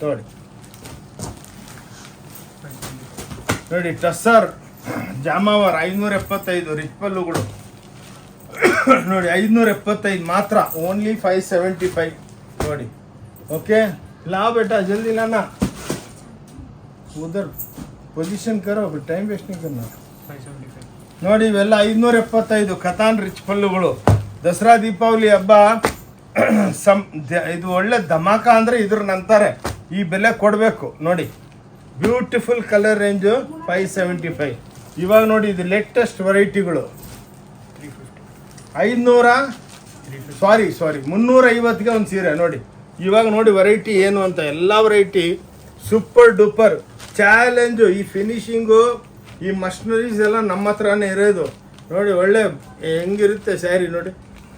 ನೋಡಿ ನೋಡಿ ಟಸರ್ ಜಾಮಾವರ್ 575 ರಿಚ್ ಪಲ್ಲುಗಳು ನೋಡಿ. 575 ಮಾತ್ರ. ಓನ್ಲಿ 575 ನೋಡಿ. ಓಕೆ ला बेटा जल्दी लाना, उधर पोजीशन करो, टाइम वेस्ट नहीं करना. ನೋಡಿ ಇವೆಲ್ಲ 575 ಕತಾನ್ ರಿಚ್ ಪಲ್ಲುಗಳು. ದಸರಾ ದೀಪಾವಳಿ ಹಬ್ಬ ಇದು ಒಳ್ಳೆ ಧಮಾಕ ಅಂದರೆ ಇದ್ರ ನಂತರ ಈ ಬೆಲೆ ಕೊಡಬೇಕು ನೋಡಿ. Beautiful colour range 575. ಇವಾಗ ನೋಡಿ ಇದು ಲೇಟೆಸ್ಟ್ ವೆರೈಟಿಗಳು. 350ಗೆ ಒಂದು ಸೀರೆ ನೋಡಿ. ಇವಾಗ ನೋಡಿ ವೆರೈಟಿ ಏನು ಅಂತ, ಎಲ್ಲ ವೆರೈಟಿ ಸೂಪರ್ ಡೂಪರ್ ಚಾಲೆಂಜು. ಈ ಫಿನಿಶಿಂಗು ಈ ಮಷಿನರೀಸ್ ಎಲ್ಲ ನಮ್ಮ ಹತ್ರನೇ ಇರೋದು ನೋಡಿ. ಒಳ್ಳೆ ಹೆಂಗಿರುತ್ತೆ ಸ್ಯಾರಿ ನೋಡಿ.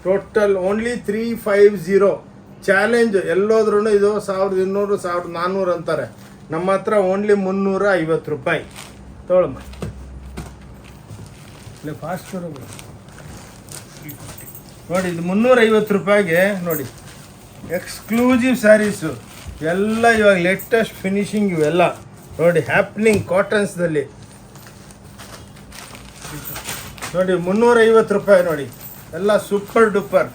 Total only 350 challenge. ಎಲ್ಲೋದ್ರೂ ಇದು 1200 1400 ಅಂತಾರೆ. ನಮ್ಮ ಹತ್ರ ಓನ್ಲಿ 350 ರೂಪಾಯಿ ತೊಗೊಳಮ್ಮ. ಫಾಸ್ಟ್ ನೋಡಿ. ಇದು 350 ರೂಪಾಯಿಗೆ ನೋಡಿ ಎಕ್ಸ್ಕ್ಲೂಸಿವ್ ಸ್ಯಾರೀಸು ಎಲ್ಲ. ಇವಾಗ ಲೇಟೆಸ್ಟ್ ಫಿನಿಶಿಂಗ್ ಇವೆಲ್ಲ ನೋಡಿ. ಹ್ಯಾಪ್ನಿಂಗ್ ಕಾಟನ್ಸ್ದಲ್ಲಿ ನೋಡಿ 350 ರೂಪಾಯಿ ನೋಡಿ. ಎಲ್ಲ ಸೂಪರ್ ಡೂಪರ್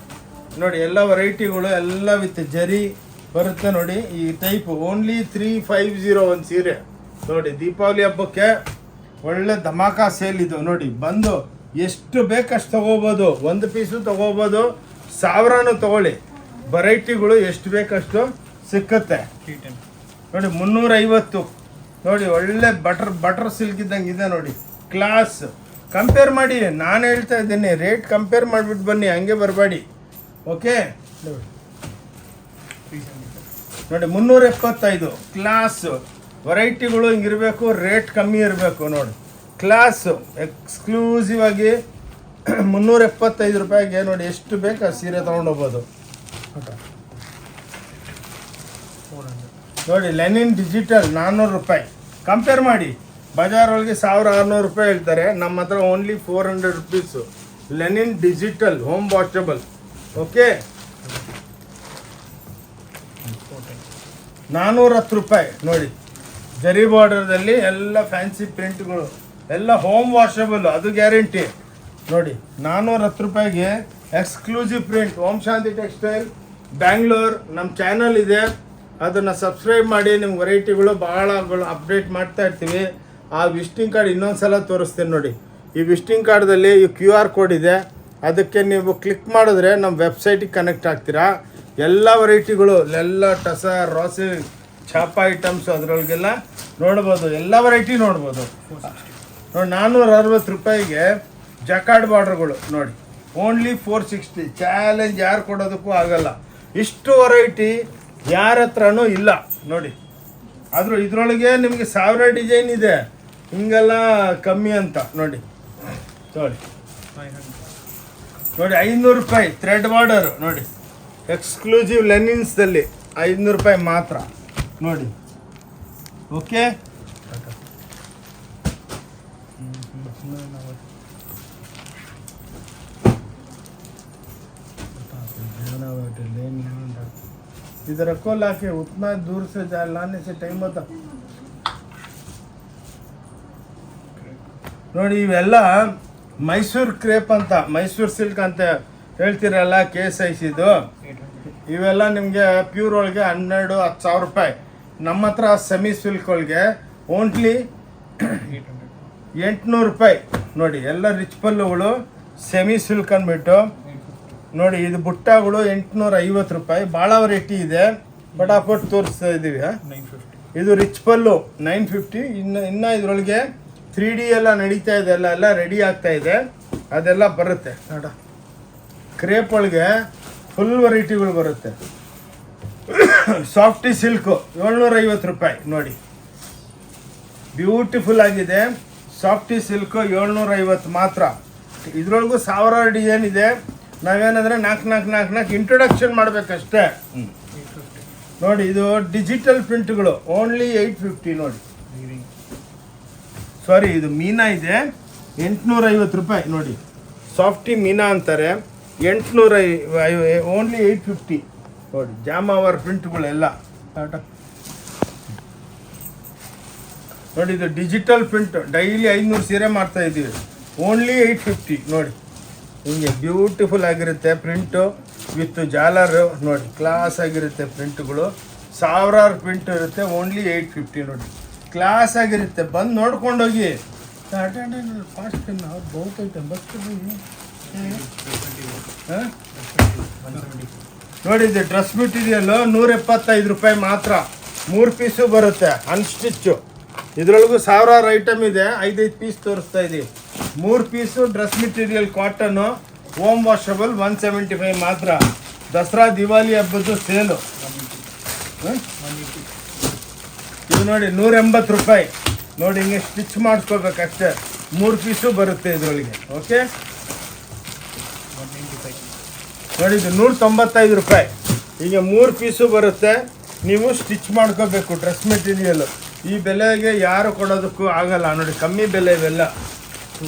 ನೋಡಿ. ಎಲ್ಲ ವೆರೈಟಿಗಳು ಎಲ್ಲ ವಿತ್ ಜರಿ ಬರುತ್ತೆ ನೋಡಿ. ಈ ಟೈಪು ಓನ್ಲಿ 350 ಒಂದು ಸೀರೆ ನೋಡಿ. ದೀಪಾವಳಿ ಹಬ್ಬಕ್ಕೆ ಒಳ್ಳೆ ಧಮಾಕ ಸೇಲ್ ಇದು ನೋಡಿ. ಬಂದು ಎಷ್ಟು ಬೇಕಷ್ಟು ತೊಗೋಬೋದು. ಒಂದು ಪೀಸು ತೊಗೋಬೋದು, 1000ನೂ ತೊಗೊಳ್ಳಿ. ವೆರೈಟಿಗಳು ಎಷ್ಟು ಬೇಕಷ್ಟು ಸಿಕ್ಕುತ್ತೆ ನೋಡಿ. 350 ನೋಡಿ, ಒಳ್ಳೆ ಬಟರ್ ಸಿಲ್ಕ್ ಇದ್ದಂಗೆ ಇದೆ ನೋಡಿ. ಕ್ಲಾಸ್ ಕಂಪೇರ್ ಮಾಡಿ, ನಾನು ಹೇಳ್ತಾ ಇದ್ದೀನಿ, ರೇಟ್ ಕಂಪೇರ್ ಮಾಡಿಬಿಟ್ಟು ಬನ್ನಿ, ಹಂಗೆ ಬರಬೇಡಿ. ಓಕೆ ನೋಡಿ 375 ಕ್ಲಾಸ್ ವೆರೈಟಿಗಳು ಹಿಂಗಿರಬೇಕು, ರೇಟ್ ಕಮ್ಮಿ ಇರಬೇಕು ನೋಡಿ. ಕ್ಲಾಸು ಎಕ್ಸ್ಕ್ಲೂಸಿವ್ ಆಗಿ 375 ರೂಪಾಯಿಗೆ ನೋಡಿ, ಎಷ್ಟು ಬೇಕು ಆ ಸೀರೆ ತೊಗೊಂಡೋಗ್ಬೋದು ನೋಡಿ. ಲೆನಿನ್ ಡಿಜಿಟಲ್ 400 ರೂಪಾಯಿ. ಕಂಪೇರ್ ಮಾಡಿ, ಬಜಾರ್ ಒಳಗೆ 1600 ರೂಪಾಯಿ ಹೇಳ್ತಾರೆ, ನಮ್ಮ ಹತ್ರ only 400 rupees. Lenin digital home washable. Okay 410 ರೂಪಾಯಿ ನೋಡಿ. ಜರಿ ಬಾರ್ಡರ್ದಲ್ಲಿ ಎಲ್ಲ ಫ್ಯಾನ್ಸಿ ಪ್ರಿಂಟ್ಗಳು, ಎಲ್ಲ ಹೋಮ್ ವಾಷಬಲ್, ಅದು ಗ್ಯಾರಂಟಿ ನೋಡಿ. 410 ರೂಪಾಯಿಗೆ ಎಕ್ಸ್ಕ್ಲೂಸಿವ್ ಪ್ರಿಂಟ್. ಓಂ ಶಾಂತಿ ಟೆಕ್ಸ್ಟೈಲ್ ಬ್ಯಾಂಗ್ಳೂರ್ ನಮ್ಮ ಚಾನಲ್ ಇದೆ, ಅದನ್ನು ಸಬ್ಸ್ಕ್ರೈಬ್ ಮಾಡಿ. ನಿಮ್ಗೆ ವೆರೈಟಿಗಳು ಭಾಳಗಳು ಅಪ್ಡೇಟ್ ಮಾಡ್ತಾ ಇರ್ತೀವಿ. ಆ ವಿಸಿಟಿಂಗ್ ಕಾರ್ಡ್ ಇನ್ನೊಂದು ಸಲ ತೋರಿಸ್ತೀನಿ ನೋಡಿ. ಈ ವಿಸಿಟಿಂಗ್ ಕಾರ್ಡ್ದಲ್ಲಿ ಈ QR ಕೋಡ್ ಇದೆ, ಅದಕ್ಕೆ ನೀವು ಕ್ಲಿಕ್ ಮಾಡಿದ್ರೆ ನಮ್ಮ ವೆಬ್ಸೈಟಿಗೆ ಕನೆಕ್ಟ್ ಆಗ್ತೀರಾ. ಎಲ್ಲ ವೆರೈಟಿಗಳು, ಎಲ್ಲ ಟಸ ರಾಸಿ ಛಾಪ ಐಟಮ್ಸು ಅದರೊಳಗೆಲ್ಲ ನೋಡ್ಬೋದು, ಎಲ್ಲ ವೆರೈಟಿ ನೋಡ್ಬೋದು ನೋಡಿ. 460 ರೂಪಾಯಿಗೆ ಜಕಾರ್ಡ್ ಬಾರ್ಡ್ರ್ಗಳು ನೋಡಿ, ಓನ್ಲಿ 460. ಚಾಲೆಂಜ್ ಯಾರು ಕೊಡೋದಕ್ಕೂ ಆಗಲ್ಲ, ಇಷ್ಟು ವೆರೈಟಿ ಯಾರ ಹತ್ರನೂ ಇಲ್ಲ ನೋಡಿ. ಆದರೂ ಇದರೊಳಗೆ ನಿಮಗೆ 1000 ಡಿಸೈನ್ ಇದೆ, ಹಿಂಗೆಲ್ಲ ಕಮ್ಮಿ ಅಂತ ನೋಡಿ. ನೋಡಿ 500 ರೂಪಾಯಿ ಥ್ರೆಡ್ ಬಾರ್ಡರ್ ನೋಡಿ, ಎಕ್ಸ್ಕ್ಲೂಸಿವ್ ಲೆನಿನ್ಸ್ದಲ್ಲಿ 500 ರೂಪಾಯಿ ಮಾತ್ರ ನೋಡಿ. ಓಕೆ इधर रखो लाके, उतना दूर से लाने से टाइम होता ನೋಡಿ. ಇವೆಲ್ಲ ಮೈಸೂರು ಕ್ರೇಪ್ ಅಂತ, ಮೈಸೂರು ಸಿಲ್ಕ್ ಅಂತ ಹೇಳ್ತಿರಲ್ಲ, KSICದು. ಇವೆಲ್ಲ ನಿಮಗೆ ಪ್ಯೂರ್ ಒಳಗೆ 12-10 ರೂಪಾಯಿ. ನಮ್ಮ ಹತ್ರ ಸೆಮಿ ಸಿಲ್ಕ್ ಒಳಗೆ ಓನ್ಲಿ 800 ರೂಪಾಯಿ ನೋಡಿ. ಎಲ್ಲ ರಿಚ್ ಪಲ್ಲುಗಳು ಸೆಮಿ ಸಿಲ್ಕ್ ಅಂದ್ಬಿಟ್ಟು ನೋಡಿ. ಇದು ಬುಟ್ಟಗಳು 850 ರೂಪಾಯಿ. ಭಾಳ ವೆರೈಟಿ ಇದೆ, ಫಟಾಫಟ್ ತೋರಿಸ್ತಾ ಇದ್ದೀವಿ. ಇದು ರಿಚ್ ಪಲ್ಲು 950. ಇನ್ನು ಇದರೊಳಗೆ 3D ಎಲ್ಲ ನಡೀತಾ ಇದೆ, ಎಲ್ಲ ರೆಡಿ ಆಗ್ತಾ ಇದೆ, ಅದೆಲ್ಲ ಬರುತ್ತೆ ನೋಡ. ಕ್ರೇಪ್ ಒಳಗೆ ಫುಲ್ ವೆರೈಟಿಗಳು ಬರುತ್ತೆ. ಸಾಫ್ಟಿ ಸಿಲ್ಕು 750 ರೂಪಾಯಿ ನೋಡಿ, ಬ್ಯೂಟಿಫುಲ್ ಆಗಿದೆ. ಸಾಫ್ಟಿ ಸಿಲ್ಕು 750 ಮಾತ್ರ. ಇದರೊಳಗೂ 1000 ಡಿಸೈನ್ ಇದೆ. ನಾವೇನಂದರೆ 4 ಇಂಟ್ರೊಡಕ್ಷನ್ ಮಾಡಬೇಕಷ್ಟೇ ನೋಡಿ. ಇದು ಡಿಜಿಟಲ್ ಪ್ರಿಂಟ್ಗಳು ಓನ್ಲಿ 850 ನೋಡಿ. ಸಾರಿ, ಇದು ಮೀನಾ ಇದೆ 850 ರೂಪಾಯಿ ನೋಡಿ. ಸಾಫ್ಟಿ ಮೀನಾ ಅಂತಾರೆ, 850 ಓನ್ಲಿ 850 ನೋಡಿ. ಜಾಮಾವರ್ ಪ್ರಿಂಟ್ಗಳೆಲ್ಲ ನೋಡಿ. ಇದು ಡಿಜಿಟಲ್ ಪ್ರಿಂಟ್, ಡೈಲಿ 500 ಸೀರೆ ಮಾಡ್ತಾ ಇದ್ದೀವಿ, ಓನ್ಲಿ 850 ನೋಡಿ. ಹಿಂಗೆ ಬ್ಯೂಟಿಫುಲ್ ಆಗಿರುತ್ತೆ ಪ್ರಿಂಟು ವಿತ್ ಜಾಲರು ನೋಡಿ. ಕ್ಲಾಸ್ ಆಗಿರುತ್ತೆ ಪ್ರಿಂಟ್ಗಳು, 1000 ಪ್ರಿಂಟ್ ಇರುತ್ತೆ, ಓನ್ಲಿ 850 ನೋಡಿ. ಕ್ಲಾಸ್ ಆಗಿರುತ್ತೆ, ಬಂದು ನೋಡ್ಕೊಂಡೋಗಿ. ಫಾಸ್ಟ್ ನಾವು ಬಹುತ್ ಐಟಮ್ ನೋಡಿ. ಇದು ಡ್ರೆಸ್ ಮೆಟೀರಿಯಲ್ಲು 175 ರೂಪಾಯಿ ಮಾತ್ರ. 3 ಪೀಸು ಬರುತ್ತೆ ಅನ್ಸ್ಟಿಚ್ಚು. ಇದರೊಳಗೂ 1000 ಐಟಮ್ ಇದೆ, 5 ಪೀಸ್ ತೋರಿಸ್ತಾ ಇದ್ದೀವಿ. 3 piece dress material cotton home washable 175 ಮಾತ್ರ. ದಸರಾ ದಿವಾಲಿ ಹಬ್ಬದ್ದು ಸೇಲು. ಇದು ನೋಡಿ 180 ರೂಪಾಯಿ ನೋಡಿ. ಹಿಂಗೆ ಸ್ಟಿಚ್ ಮಾಡಿಸ್ಕೋಬೇಕಷ್ಟೇ, 3 ಪೀಸು ಬರುತ್ತೆ ಇದರೊಳಗೆ. ಓಕೆ ನೋಡಿ, ಇದು 195 ರೂಪಾಯಿ. ಹೀಗೆ 3 ಪೀಸು ಬರುತ್ತೆ, ನೀವು ಸ್ಟಿಚ್ ಮಾಡ್ಕೋಬೇಕು ಡ್ರೆಸ್ ಮೆಟೀರಿಯಲ್ಲು. ಈ ಬೆಲೆಗೆ ಯಾರು ಕೊಡೋದಕ್ಕೂ ಆಗಲ್ಲ ನೋಡಿ, ಕಮ್ಮಿ ಬೆಲೆ ಇವೆಲ್ಲ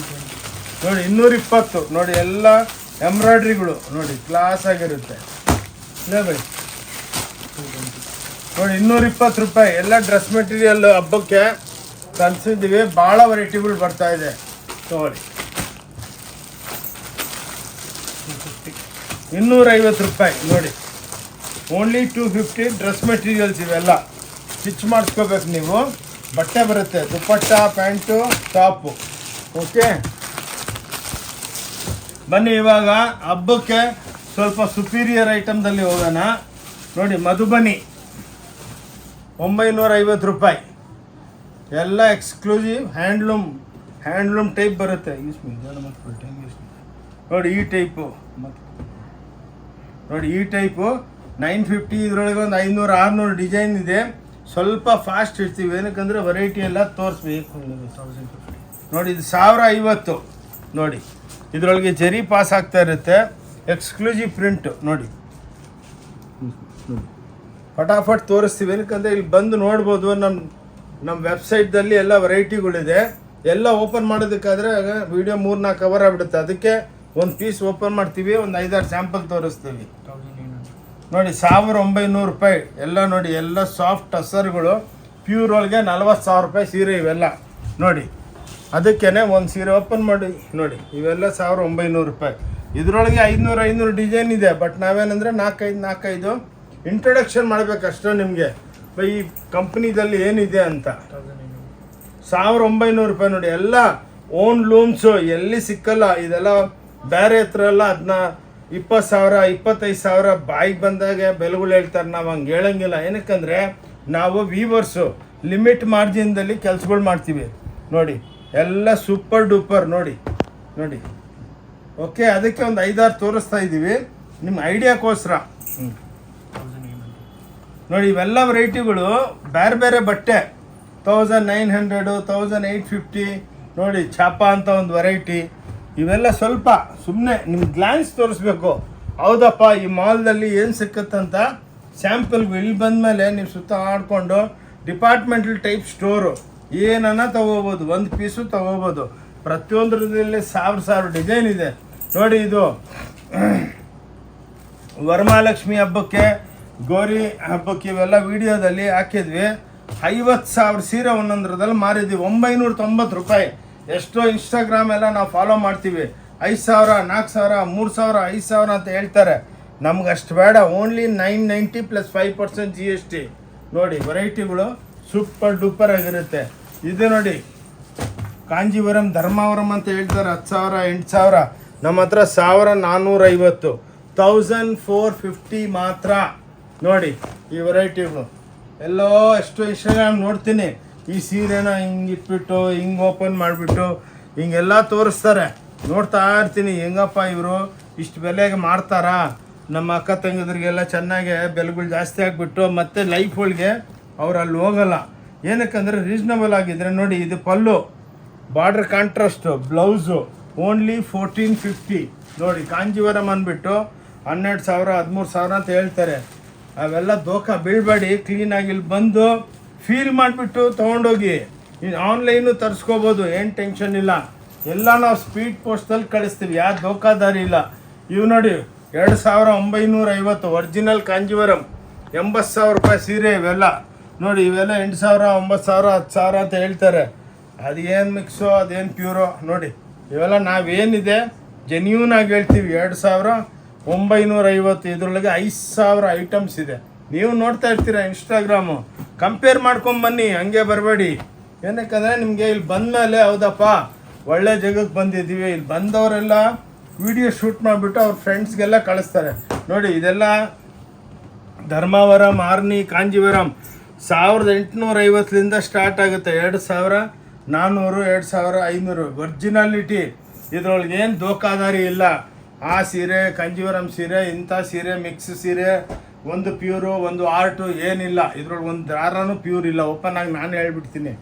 ನೋಡಿ. 220 ನೋಡಿ. ಎಲ್ಲ ಎಂಬ್ರಾಯ್ಡ್ರಿಗಳು ನೋಡಿ, ಕ್ಲಾಸ್ ಆಗಿರುತ್ತೆ ಬೈ ನೋಡಿ. 220 ರೂಪಾಯಿ ಎಲ್ಲ ಡ್ರೆಸ್ ಮೆಟೀರಿಯಲ್ ಹಬ್ಬಕ್ಕೆ ತಂದಿದ್ದೀವಿ. ಭಾಳ ವೆರೈಟಿಗಳು ಬರ್ತಾ ಇದೆ ನೋಡಿ. 250 ರೂಪಾಯಿ ನೋಡಿ, ಓನ್ಲಿ 250 ಡ್ರೆಸ್ ಮೆಟೀರಿಯಲ್ಸ್. ಇವೆಲ್ಲ ಸ್ಟಿಚ್ ಮಾಡಿಸ್ಕೋಬೇಕು ನೀವು, ಬಟ್ಟೆ ಬರುತ್ತೆ, ದುಪ್ಪಟ್ಟ, ಪ್ಯಾಂಟು, ಟಾಪು. ಓಕೆ ಬನ್ನಿ, ಇವಾಗ ಹಬ್ಬಕ್ಕೆ ಸ್ವಲ್ಪ ಸುಪೀರಿಯರ್ ಐಟಮ್ದಲ್ಲಿ ಹೋಗೋಣ. ನೋಡಿ ಮಧುಬನಿ 950 ರೂಪಾಯಿ, ಎಲ್ಲ ಎಕ್ಸ್ಕ್ಲೂಸಿವ್ ಹ್ಯಾಂಡ್ಲೂಮ್ ಟೈಪ್ ಬರುತ್ತೆ. ನೋಡಿ ಈ ಟೈಪು, ನೋಡಿ ಈ ಟೈಪು 950. ಇದರೊಳಗೆ ಒಂದು 500-600 ಡಿಸೈನ್ ಇದೆ. ಸ್ವಲ್ಪ ಫಾಸ್ಟ್ ಇರ್ತೀವಿ, ಏನಕ್ಕಂದರೆ ವೆರೈಟಿ ಎಲ್ಲ ತೋರಿಸ್ಬೇಕು. ನೋಡಿ ಇದು 1050. ನೋಡಿ ಇದರೊಳಗೆ ಜರಿ ಪಾಸ್ ಆಗ್ತಾ ಇರುತ್ತೆ, ಎಕ್ಸ್ಕ್ಲೂಸಿವ್ ಪ್ರಿಂಟ್. ನೋಡಿ ಫಟಾಫಟ್ ತೋರಿಸ್ತೀವಿ, ಏನಕ್ಕಂದರೆ ಇಲ್ಲಿ ಬಂದು ನೋಡ್ಬೋದು. ನಮ್ಮ ವೆಬ್ಸೈಟ್ದಲ್ಲಿ ಎಲ್ಲ ವೆರೈಟಿಗಳಿದೆ. ಎಲ್ಲ ಓಪನ್ ಮಾಡೋದಕ್ಕಾದರೆ ವಿಡಿಯೋ 3-4 ಅವರ್ ಆಗ್ಬಿಡುತ್ತೆ. ಅದಕ್ಕೆ ಒಂದು ಪೀಸ್ ಓಪನ್ ಮಾಡ್ತೀವಿ, ಒಂದು 5-6 ಸ್ಯಾಂಪಲ್ ತೋರಿಸ್ತೀವಿ. ನೋಡಿ 1900 ರೂಪಾಯಿ ಎಲ್ಲ. ನೋಡಿ ಎಲ್ಲ ಸಾಫ್ಟ್ ಟಸರ್ಗಳು, ಪ್ಯೂರ್ ಒಳಗೆ 40,000 ರೂಪಾಯಿ ಸೀರೆ ಇವೆಲ್ಲ. ನೋಡಿ ಅದಕ್ಕೇ ಒಂದು ಸೀರೆ ಓಪನ್ ಮಾಡಿ ನೋಡಿ, ಇವೆಲ್ಲ 1900 ರೂಪಾಯಿ. ಇದರೊಳಗೆ 500 ಡಿಸೈನ್ ಇದೆ. ಬಟ್ ನಾವೇನಂದರೆ 4-5 ಇಂಟ್ರೊಡಕ್ಷನ್ ಮಾಡಬೇಕಷ್ಟೇ ನಿಮಗೆ ಈ ಕಂಪ್ನಿದಲ್ಲಿ ಏನಿದೆ ಅಂತ. 1900 ರೂಪಾಯಿ. ನೋಡಿ ಎಲ್ಲ ಓನ್ ಲೂಮ್ಸು, ಎಲ್ಲಿ ಸಿಕ್ಕಲ್ಲ ಇದೆಲ್ಲ. ಬೇರೆ ಹತ್ರ ಎಲ್ಲ ಅದನ್ನ 20,000 25,000 ಬಾಯಿಗೆ ಬಂದಾಗ ಬೆಲೆಗಳು ಹೇಳ್ತಾರೆ. ನಾವು ಹಂಗೆ ಹೇಳಂಗಿಲ್ಲ, ಏನಕ್ಕಂದರೆ ನಾವು ವೀವರ್ಸು ಲಿಮಿಟ್ ಮಾರ್ಜಿನ್ದಲ್ಲಿ ಕೆಲಸಗಳು ಮಾಡ್ತೀವಿ. ನೋಡಿ ಎಲ್ಲ ಸೂಪರ್ ಡೂಪರ್. ನೋಡಿ ನೋಡಿ ಓಕೆ, ಅದಕ್ಕೆ ಒಂದು 5-6 ತೋರಿಸ್ತಾ ಇದ್ದೀವಿ ನಿಮ್ಮ ಐಡಿಯಾಕ್ಕೋಸ್ಕರ. ನೋಡಿ ಇವೆಲ್ಲ ವೆರೈಟಿಗಳು ಬೇರೆ ಬೇರೆ ಬಟ್ಟೆ 1900, 1850. ನೋಡಿ ಛಾಪಾ ಅಂತ ಒಂದು ವೆರೈಟಿ. ಇವೆಲ್ಲ ಸ್ವಲ್ಪ ಸುಮ್ಮನೆ ನಿಮ್ಗೆ ಗ್ಲಾನ್ಸ್ ತೋರಿಸ್ಬೇಕು. ಹೌದಪ್ಪ ಈ ಮಾಲ್ದಲ್ಲಿ ಏನು ಸಿಕ್ಕತ್ತಂತ ಸ್ಯಾಂಪಲ್ಗೂ ಇಲ್ಲಿ ಬಂದಮೇಲೆ ನೀವು ಸುತ್ತ ಆಡ್ಕೊಂಡು ಡಿಪಾರ್ಟ್ಮೆಂಟಲ್ ಟೈಪ್ ಸ್ಟೋರು ಏನನ್ನ ತೊಗೋಬೋದು, ಒಂದು ಪೀಸು ತೊಗೋಬೋದು. ಪ್ರತಿಯೊಂದರಲ್ಲಿ 1000 ಡಿಸೈನ್ ಇದೆ. ನೋಡಿ ಇದು ವರಮಹಾಲಕ್ಷ್ಮಿ ಹಬ್ಬಕ್ಕೆ, ಗೌರಿ ಹಬ್ಬಕ್ಕೆ ಇವೆಲ್ಲ ವಿಡಿಯೋದಲ್ಲಿ ಹಾಕಿದ್ವಿ. 50,000 ಸೀರೆ ಒಂದೊಂದರದಲ್ಲಿ ಮಾರಿದ್ವಿ. 990 ರೂಪಾಯಿ. ಎಷ್ಟೋ ಇನ್ಸ್ಟಾಗ್ರಾಮ್ ಎಲ್ಲ ನಾವು ಫಾಲೋ ಮಾಡ್ತೀವಿ. 5,000, 4,000, 3,000, 5,000 ಅಂತ ಹೇಳ್ತಾರೆ. ನಮ್ಗೆ ಅಷ್ಟು ಬೇಡ. Only 990 + 5% GST. ನೋಡಿ ವೆರೈಟಿಗಳು ಸೂಪರ್ ಡೂಪರ್ ಆಗಿರುತ್ತೆ. ಇದು ನೋಡಿ ಕಾಂಜೀವರಂ, ಧರ್ಮಾವರಂ ಅಂತ ಹೇಳ್ತಾರೆ. 10,000, 8,000. ನಮ್ಮ ಹತ್ರ 1,450, 1,450 ಮಾತ್ರ. ನೋಡಿ ಈ ವೆರೈಟಿಗಳು ಎಲ್ಲೋ ಎಷ್ಟು ಇನ್ಸ್ಟಾಗ್ರಾಮ್ ನೋಡ್ತೀನಿ. ಈ ಸೀರೆನ ಹಿಂಗೆ ಇಟ್ಬಿಟ್ಟು ಹಿಂಗೆ ಓಪನ್ ಮಾಡಿಬಿಟ್ಟು ಹಿಂಗೆಲ್ಲ ತೋರಿಸ್ತಾರೆ. ನೋಡ್ತಾ ಇರ್ತೀನಿ, ಹೆಂಗಪ್ಪ ಇವರು ಇಷ್ಟು ಬೆಲೆಗೆ ಮಾಡ್ತಾರಾ? ನಮ್ಮ ಅಕ್ಕ ತಂಗಿದ್ರಿಗೆಲ್ಲ ಚೆನ್ನಾಗೆ ಬೆಲೆಗಳು ಜಾಸ್ತಿ ಆಗಿಬಿಟ್ಟು ಮತ್ತೆ ಲೈಫ್ ಒಳಗೆ ಅವ್ರು ಅಲ್ಲಿ ಹೋಗಲ್ಲ. ಏನಕ್ಕಂದರೆ ರೀಸ್ನಬಲ್ ಆಗಿದ್ರೆ. ನೋಡಿ ಇದು ಪಲ್ಲು, ಬಾರ್ಡ್ರ್ ಕಾಂಟ್ರಾಸ್ಟು, ಬ್ಲೌಸು ಓನ್ಲಿ 1450. ನೋಡಿ ಕಾಂಜೀವರಂ ಅಂದ್ಬಿಟ್ಟು 12,000, 13,000 ಅಂತ ಹೇಳ್ತಾರೆ. ಅವೆಲ್ಲ ದೋಖ ಬೀಳಬೇಡಿ. ಕ್ಲೀನಾಗಿ ಇಲ್ಲಿ ಬಂದು ಫೀಲ್ ಮಾಡಿಬಿಟ್ಟು ತೊಗೊಂಡೋಗಿ. ಇನ್ನು ಆನ್ಲೈನು ತರಿಸ್ಕೋಬೋದು, ಏನು ಟೆನ್ಷನ್ ಇಲ್ಲ. ಎಲ್ಲ ನಾವು ಸ್ಪೀಡ್ ಪೋಸ್ಟಲ್ಲಿ ಕಳಿಸ್ತೀವಿ, ಯಾರು ದೋಖಾದಾರಿ ಇಲ್ಲ. ಇವು ನೋಡಿ 2,950 ಒರಿಜಿನಲ್ ಕಾಂಜೀವರಂ, 80,000 ರೂಪಾಯಿ ಸೀರೆ ಇವೆಲ್ಲ. ನೋಡಿ ಇವೆಲ್ಲ 8,000, 9,000, 10,000 ಅಂತ ಹೇಳ್ತಾರೆ. ಅದೇನು ಮಿಕ್ಸೋ ಅದೇನು ಪ್ಯೂರೋ. ನೋಡಿ ಇವೆಲ್ಲ ನಾವೇನಿದೆ ಜೆನ್ಯೂನ್ ಆಗಿ ಹೇಳ್ತೀವಿ. 2,950. ಇದರೊಳಗೆ 5,000 ಐಟಮ್ಸ್ ಇದೆ. ನೀವು ನೋಡ್ತಾ ಇರ್ತೀರ ಇನ್ಸ್ಟಾಗ್ರಾಮು, ಕಂಪೇರ್ ಮಾಡ್ಕೊಂಬನ್ನಿ, ಹಂಗೆ ಬರಬೇಡಿ. ಏನಕ್ಕಂದರೆ ನಿಮಗೆ ಇಲ್ಲಿ ಬಂದಮೇಲೆ ಹೌದಪ್ಪ ಒಳ್ಳೆ ಜಾಗಕ್ಕೆ ಬಂದಿದ್ದೀವಿ, ಇಲ್ಲಿ ಬಂದವರೆಲ್ಲ ವಿಡಿಯೋ ಶೂಟ್ ಮಾಡಿಬಿಟ್ಟು ಅವ್ರ ಫ್ರೆಂಡ್ಸ್ಗೆಲ್ಲ ಕಳಿಸ್ತಾರೆ. ನೋಡಿ ಇದೆಲ್ಲ ಧರ್ಮಾವರಂ, ಆರ್ನಿ, ಕಾಂಜೀವರಂ 1,850 ಸ್ಟಾರ್ಟ್ ಆಗುತ್ತೆ. 2,400, 2,500 ಒರಿಜಿನಾಲಿಟಿ. ಇದರೊಳಗೆ ಏನು ದೋಖಾದಾರಿ ಇಲ್ಲ. ಆ ಸೀರೆ, ಕಾಂಜೀವರಂ ಸೀರೆ, ಇಂಥ ಸೀರೆ, ಮಿಕ್ಸ್ ಸೀರೆ, ಒಂದು ಪ್ಯೂರು ಒಂದು ಆರ್ಟು ಏನಿಲ್ಲ. ಇದ್ರೊಳಗೆ ಒಂದು ದಾರನೂ ಪ್ಯೂರ್ ಇಲ್ಲ. ಓಪನ್ ಆಗಿ ನಾನು ಹೇಳ್ಬಿಡ್ತೀನಿ.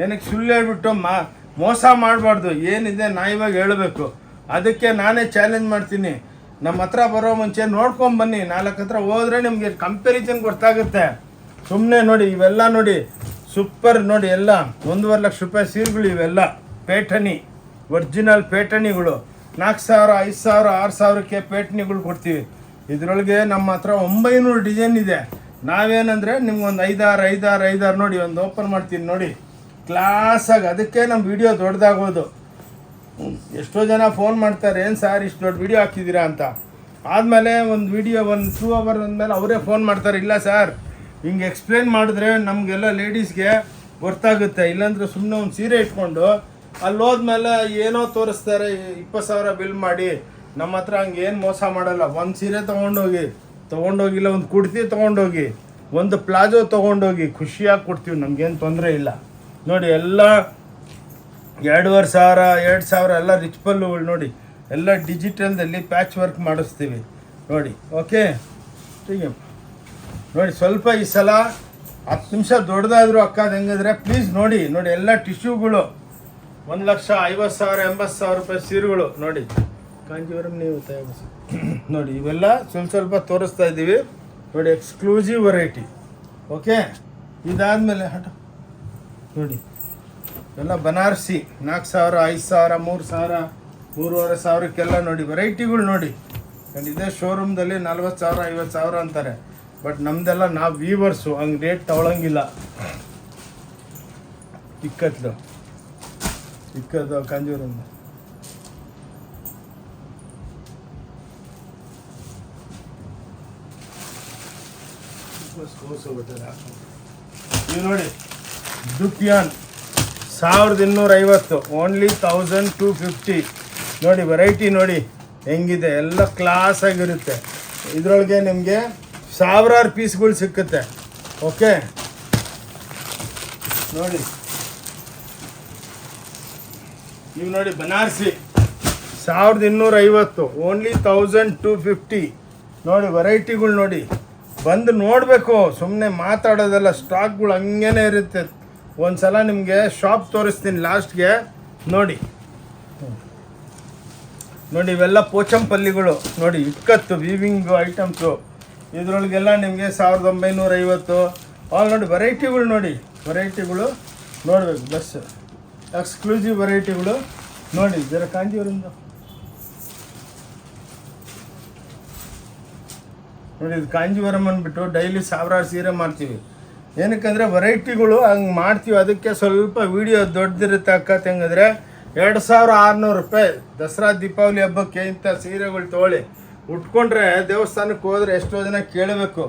ಏನಕ್ಕೆ ಸುಳ್ಳು ಹೇಳ್ಬಿಟ್ಟು ಮೋಸ ಮಾಡಬಾರ್ದು. ಏನಿದೆ ನಾ ಇವಾಗ ಹೇಳಬೇಕು. ಅದಕ್ಕೆ ನಾನೇ ಚಾಲೆಂಜ್ ಮಾಡ್ತೀನಿ. ನಮ್ಮ ಹತ್ರ ಬರೋ ಮುಂಚೆ ನೋಡ್ಕೊಂಬನ್ನಿ. 4 ಹತ್ರ ಹೋದರೆ ನಿಮಗೆ ಕಂಪ್ಯಾರಿಸನ್ ಗೊತ್ತಾಗುತ್ತೆ. ಸುಮ್ಮನೆ ನೋಡಿ ಇವೆಲ್ಲ ನೋಡಿ ಸೂಪರ್. ನೋಡಿ ಎಲ್ಲ 1.5 ಲಕ್ಷ ರೂಪಾಯಿ ಸೀರೆಗಳು ಇವೆಲ್ಲ. ಪೇಠಣಿ, ಒರಿಜಿನಲ್ ಪೇಠಣಿಗಳು 4,000, 5,000, 6,000ಕ್ಕೆ ಪೇಠಣಿಗಳು ಕೊಡ್ತೀವಿ. ಇದರೊಳಗೆ ನಮ್ಮ ಹತ್ರ 900 ಡಿಸೈನ್ ಇದೆ. ನಾವೇನಂದರೆ ನಿಮ್ಗೊಂದು 5-6 ನೋಡಿ ಒಂದು ಓಪನ್ ಮಾಡ್ತೀನಿ. ನೋಡಿ ಕ್ಲಾಸಾಗಿ. ಅದಕ್ಕೆ ನಮ್ಮ ವಿಡಿಯೋ ದೊಡ್ಡದಾಗೋದು. ಎಷ್ಟೋ ಜನ ಫೋನ್ ಮಾಡ್ತಾರೆ, ಏನು ಸಾರ್ ಇಷ್ಟು ದೊಡ್ಡ ವಿಡಿಯೋ ಹಾಕಿದ್ದೀರಾ ಅಂತ. ಆದಮೇಲೆ ಒಂದು ವಿಡಿಯೋ 1-2 ಅವರ್ ಅಂದಮೇಲೆ ಅವರೇ ಫೋನ್ ಮಾಡ್ತಾರೆ, ಇಲ್ಲ ಸರ್ ಹಿಂಗೆ ಎಕ್ಸ್ಪ್ಲೇನ್ ಮಾಡಿದ್ರೆ ನಮಗೆಲ್ಲ ಲೇಡೀಸ್ಗೆ ಗೊತ್ತಾಗುತ್ತೆ. ಇಲ್ಲಾಂದರೆ ಸುಮ್ಮನೆ ಒಂದು ಸೀರೆ ಇಟ್ಕೊಂಡು ಅಲ್ಲಿ ಹೋದ್ಮೇಲೆ ಏನೋ ತೋರಿಸ್ತಾರೆ, 20,000 ಬಿಲ್ ಮಾಡಿ ನಮ್ಮ ಹತ್ರ ಹಂಗೇನು ಮೋಸ ಮಾಡಲ್ಲ. ಒಂದು ಸೀರೆ ತೊಗೊಂಡೋಗಿಲ್ಲ, ಒಂದು ಕುರ್ತಿ ತೊಗೊಂಡೋಗಿ, ಒಂದು ಪ್ಲಾಜೋ ತೊಗೊಂಡೋಗಿ ಖುಷಿಯಾಗಿ ಕೊಡ್ತೀವಿ, ನಮಗೇನು ತೊಂದರೆ ಇಲ್ಲ. ನೋಡಿ ಎಲ್ಲ 2,500 ಎಲ್ಲ ರಿಚ್ ಪಲ್ಲುಗಳು ನೋಡಿ, ಎಲ್ಲ ಡಿಜಿಟಲ್ದಲ್ಲಿ ಪ್ಯಾಚ್ ವರ್ಕ್ ಮಾಡಿಸ್ತೀವಿ ನೋಡಿ. ಓಕೆ ಹೀಗೆ ನೋಡಿ. ಸ್ವಲ್ಪ ಈ ಸಲ 10 ನಿಮಿಷ ದೊಡ್ಡದಾದರೂ ಅಕ್ಕದ ಹೆಂಗಿದ್ರೆ ಪ್ಲೀಸ್ ನೋಡಿ ಎಲ್ಲ ಟಿಶ್ಯೂಗಳು 1,50,000 80,000 ರೂಪಾಯಿ ಸೀರೆಗಳು ನೋಡಿ. ಕಾಂಜೀವರಂ ನೀವು ತಯಾರಿಸಿ ನೋಡಿ, ಇವೆಲ್ಲ ಸ್ವಲ್ಪ ತೋರಿಸ್ತಾ ಇದ್ದೀವಿ ನೋಡಿ, ಎಕ್ಸ್ಕ್ಲೂಸಿವ್ ವೆರೈಟಿ. ಓಕೆ, ಇದಾದಮೇಲೆ ನೋಡಿ ಎಲ್ಲ ಬನಾರಸಿ 4,000 5,000 3,000 3,500ಕ್ಕೆಲ್ಲ ನೋಡಿ ವೆರೈಟಿಗಳು ನೋಡಿ. ಆ್ಯಂಡ್ ಇದೇ ಶೋರೂಮ್ದಲ್ಲಿ 40,000 50,000 ಅಂತಾರೆ, ಬಟ್ ನಮ್ದೆಲ್ಲ ನಾವು ವೀವರ್ಸು, ಹಂಗೆ ರೇಟ್ ತಗೊಳಂಗಿಲ್ಲ. ಇಕ್ಕದ್ದು ಕಾಂಜೀವರಂ ಇವು ನೋಡಿ, ದುಪಿಯಾನ್ 1,250 ಓನ್ಲಿ 1,250 ನೋಡಿ. ವೆರೈಟಿ ನೋಡಿ ಹೆಂಗಿದೆ, ಎಲ್ಲ ಕ್ಲಾಸ್ ಆಗಿರುತ್ತೆ. ಇದರೊಳಗೆ ನಿಮಗೆ 1,000 ಪೀಸ್ಗಳು ಸಿಕ್ಕುತ್ತೆ. ಓಕೆ ನೋಡಿ, ನೀವು ನೋಡಿ ಬನಾರಸಿ 1,250 ಓನ್ಲಿ 1,250 ನೋಡಿ. ವೆರೈಟಿಗಳು ನೋಡಿ, ಬಂದು ನೋಡಬೇಕು, ಸುಮ್ಮನೆ ಮಾತಾಡೋದಲ್ಲ. ಸ್ಟಾಕ್ಗಳು ಹಂಗೇನೆ ಇರುತ್ತೆ. ಒಂದು ಸಲ ನಿಮಗೆ ಶಾಪ್ ತೋರಿಸ್ತೀನಿ ಲಾಸ್ಟ್ಗೆ ನೋಡಿ. ಇವೆಲ್ಲ ಪೋಚಂಪಲ್ಲಿಗಳು ನೋಡಿ, ಇಕ್ಕತ್ತು ವೀವಿಂಗ್ ಐಟಮ್ಸು. ಇದರೊಳಗೆಲ್ಲ ನಿಮಗೆ 1,950 ಆಲ್ ನೋಡಿ. ವೆರೈಟಿಗಳು ನೋಡಬೇಕು, ಬಸ್ ಎಕ್ಸ್ಕ್ಲೂಸಿವ್ ವೆರೈಟಿಗಳು ನೋಡಿ. ಜರ ಕಾಂಜೀವರಂ ನೋಡಿ, ಇದು ಕಾಂಜೀವರಂ ಅಂದ್ಬಿಟ್ಟು ಡೈಲಿ 1,000 ಸೀರೆ ಮಾಡ್ತೀವಿ. ಏನಕ್ಕಂದರೆ ವೆರೈಟಿಗಳು ಹಂಗೆ ಮಾಡ್ತೀವಿ, ಅದಕ್ಕೆ ಸ್ವಲ್ಪ ವೀಡಿಯೋ ದೊಡ್ಡದಿರುತ್ತೆ. ಅಕ್ಕ ಹೆಂಗಂದರೆ 2,600 ರೂಪಾಯಿ ದಸರಾ ದೀಪಾವಳಿ ಹಬ್ಬಕ್ಕೆ ಇಂಥ ಸೀರೆಗಳು ತೊಗೊಳ್ಳಿ. ಉಟ್ಕೊಂಡ್ರೆ ದೇವಸ್ಥಾನಕ್ಕೆ ಹೋದರೆ ಎಷ್ಟೋ ಜನ ಕೇಳಬೇಕು,